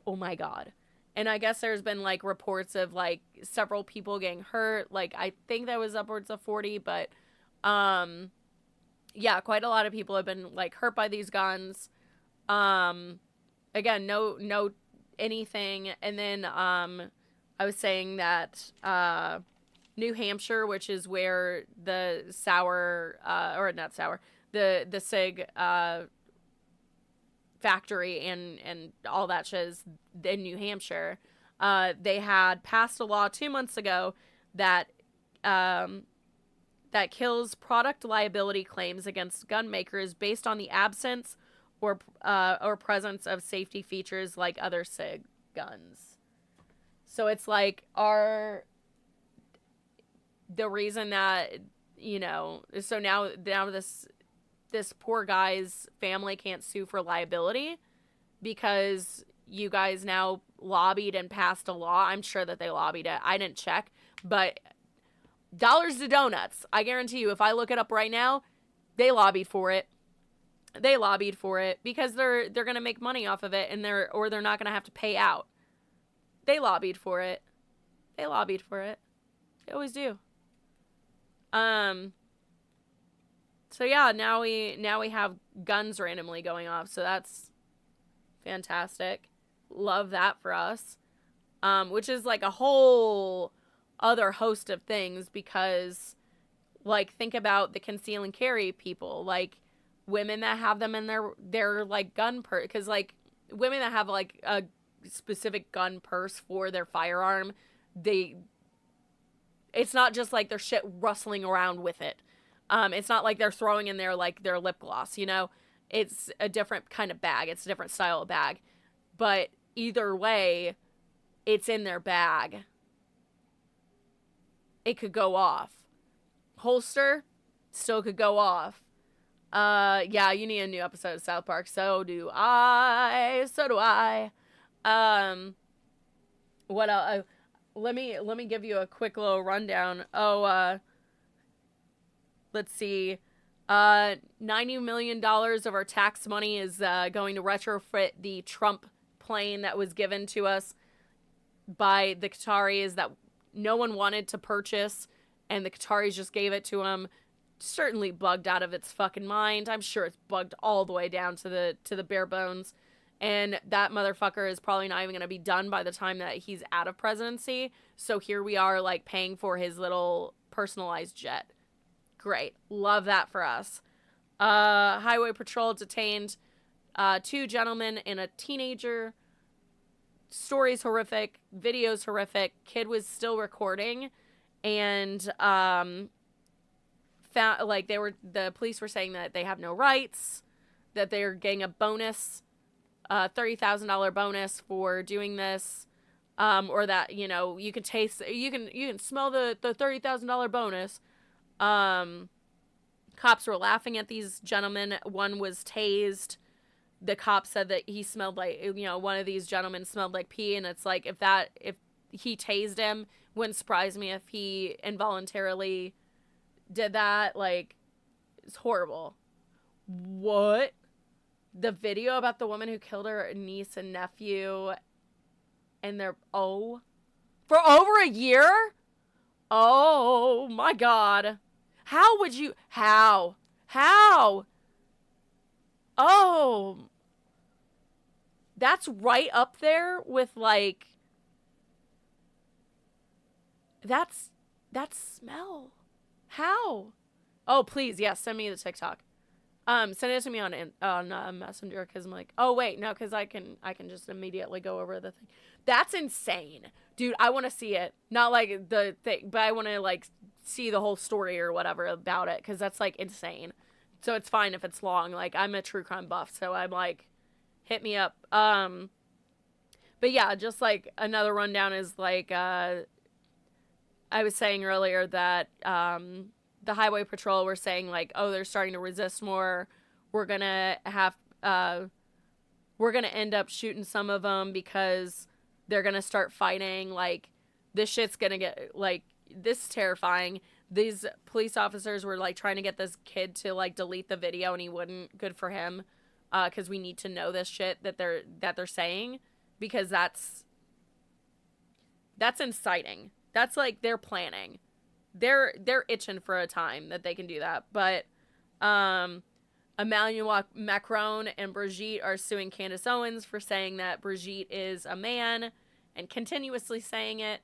oh my God. And I guess there's been, like, reports of, like, several people getting hurt. Like, I think that was upwards of 40, but, yeah, quite a lot of people have been, like, hurt by these guns. Again, no anything. And then, I was saying that, New Hampshire, which is where the the SIG, factory and all that shit is in New Hampshire. They had passed a law 2 months ago that kills product liability claims against gun makers based on the absence or presence of safety features like other SIG guns. So it's like the reason that, you know, so now this poor guy's family can't sue for liability because you guys now lobbied and passed a law. I'm sure that they lobbied it. I didn't check, but dollars to donuts. I guarantee you, if I look it up right now, they lobbied for it. They lobbied for it because they're going to make money off of it and they're not going to have to pay out. They lobbied for it. They lobbied for it. They always do. So yeah, now we have guns randomly going off. So that's fantastic. Love that for us. Which is like a whole other host of things because, like, think about the conceal and carry people, like women that have them in their like gun purse, because like women that have like a specific gun purse for their firearm, it's not just like their shit rustling around with it. It's not like they're throwing in their lip gloss, you know? It's a different kind of bag. It's a different style of bag. But either way, it's in their bag. It could go off. Holster still could go off. Yeah, you need a new episode of South Park. So do I. What else? Let me give you a quick little rundown. Let's see. $90 million of our tax money is going to retrofit the Trump plane that was given to us by the Qataris that no one wanted to purchase, and the Qataris just gave it to them. Certainly bugged out of its fucking mind. I'm sure it's bugged all the way down to the bare bones. And that motherfucker is probably not even going to be done by the time that he's out of presidency. So here we are, like, paying for his little personalized jet. Great. Love that for us. Highway Patrol detained Two gentlemen and a teenager. Story's horrific. Video's horrific. Kid was still recording. And, the police were saying that they have no rights, that they're getting a bonus, $30,000 bonus for doing this, or that, you can smell the $30,000 bonus. Cops were laughing at these gentlemen. One was tased. The cop said that he smelled like, one of these gentlemen smelled like pee, and it's like, if he tased him, wouldn't surprise me if he involuntarily did that. Like, it's horrible. What? The video about the woman who killed her niece and nephew, and they're, for over a year? Oh my God. How would you, how? Oh, that's right up there with, like, that smell. How? Oh, please, yes, send me the TikTok. Send it to me on Messenger, because I'm like, oh wait, no, because I can just immediately go over the thing. That's insane, dude. I want to see it, not like the thing, but I want to like see the whole story or whatever about it, because that's like insane. So it's fine if it's long. Like, I'm a true crime buff, so I'm like, hit me up. But yeah, just like another rundown is like, I was saying earlier that the highway patrol were saying like, oh, they're starting to resist more. We're gonna end up shooting some of them because they're gonna start fighting. Like, this shit's gonna get, like, this is terrifying. These police officers were like trying to get this kid to like delete the video, and he wouldn't. Good for him, because we need to know this shit that they're saying, because that's inciting. That's like, they're planning. They're itching for a time that they can do that. But Emmanuel Macron and Brigitte are suing Candace Owens for saying that Brigitte is a man, and continuously saying it.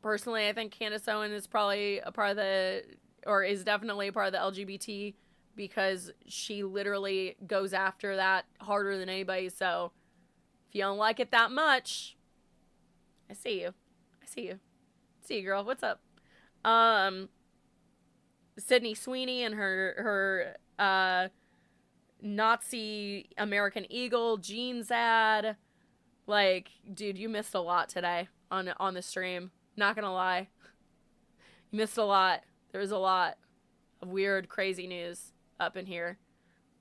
Personally, I think Candace Owens is probably a part of is definitely a part of the LGBT, because she literally goes after that harder than anybody. So if you don't like it that much, I see you. See you, girl. What's up? Sydney Sweeney and her Nazi American Eagle jeans ad. Like, dude, you missed a lot today on the stream. Not gonna lie. You missed a lot. There was a lot of weird, crazy news up in here.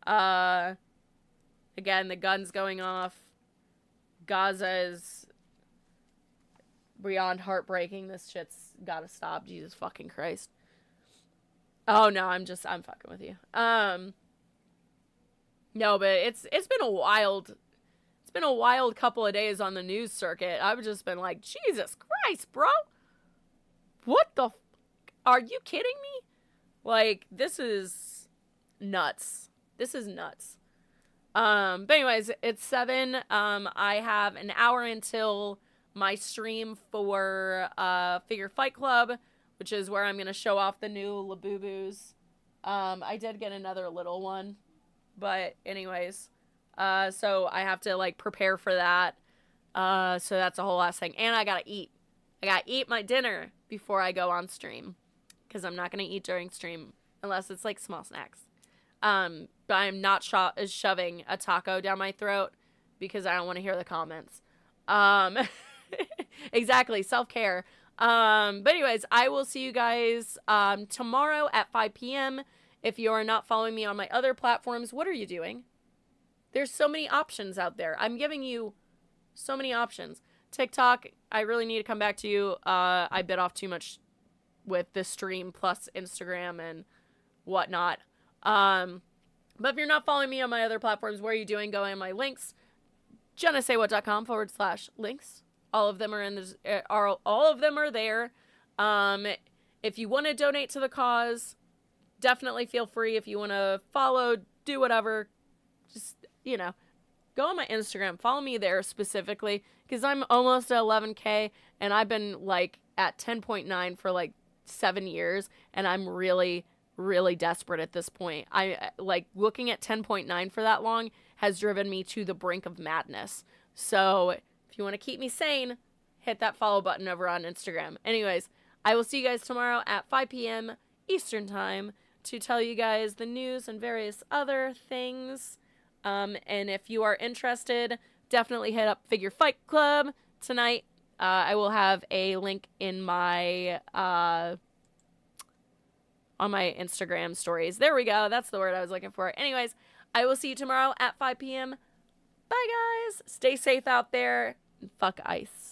Again, the guns going off. Gaza is beyond heartbreaking. This shit's gotta stop. Jesus fucking Christ. Oh no, I'm fucking with you. No, but it's been a wild couple of days on the news circuit. I've just been like, Jesus Christ, bro. What the are you kidding me? Like, this is nuts. But anyways, it's 7. I have an hour until my stream for Figure Fight Club, which is where I'm going to show off the new Labubus. I did get another little one, but anyways, so I have to like prepare for that. So that's a whole last thing. And I got to eat. I got to eat my dinner before I go on stream, because I'm not going to eat during stream unless it's like small snacks. But I'm not shoving a taco down my throat, because I don't want to hear the comments. Exactly. Self-care. But anyways, I will see you guys tomorrow at 5 p.m. If you are not following me on my other platforms, what are you doing? There's so many options out there. I'm giving you so many options. TikTok, I really need to come back to you. I bit off too much with this stream plus Instagram and whatnot. But if you're not following me on my other platforms, what are you doing? Go in my links. JennaSayWhat.com/links. All of them are all of them are there. If you want to donate to the cause, definitely feel free. If you want to follow, do whatever, just, go on my Instagram. Follow me there specifically, because I'm almost at 11K, and I've been like at 10.9 for like 7 years, and I'm really, really desperate at this point. I like looking at 10.9 for that long has driven me to the brink of madness. So if you want to keep me sane, hit that follow button over on Instagram. Anyways, I will see you guys tomorrow at 5 p.m. Eastern time to tell you guys the news and various other things. And if you are interested, definitely hit up Figure Fight Club tonight. I will have a link in my on my Instagram stories. There we go. That's the word I was looking for. Anyways, I will see you tomorrow at 5 p.m. Bye, guys. Stay safe out there. Fuck ICE.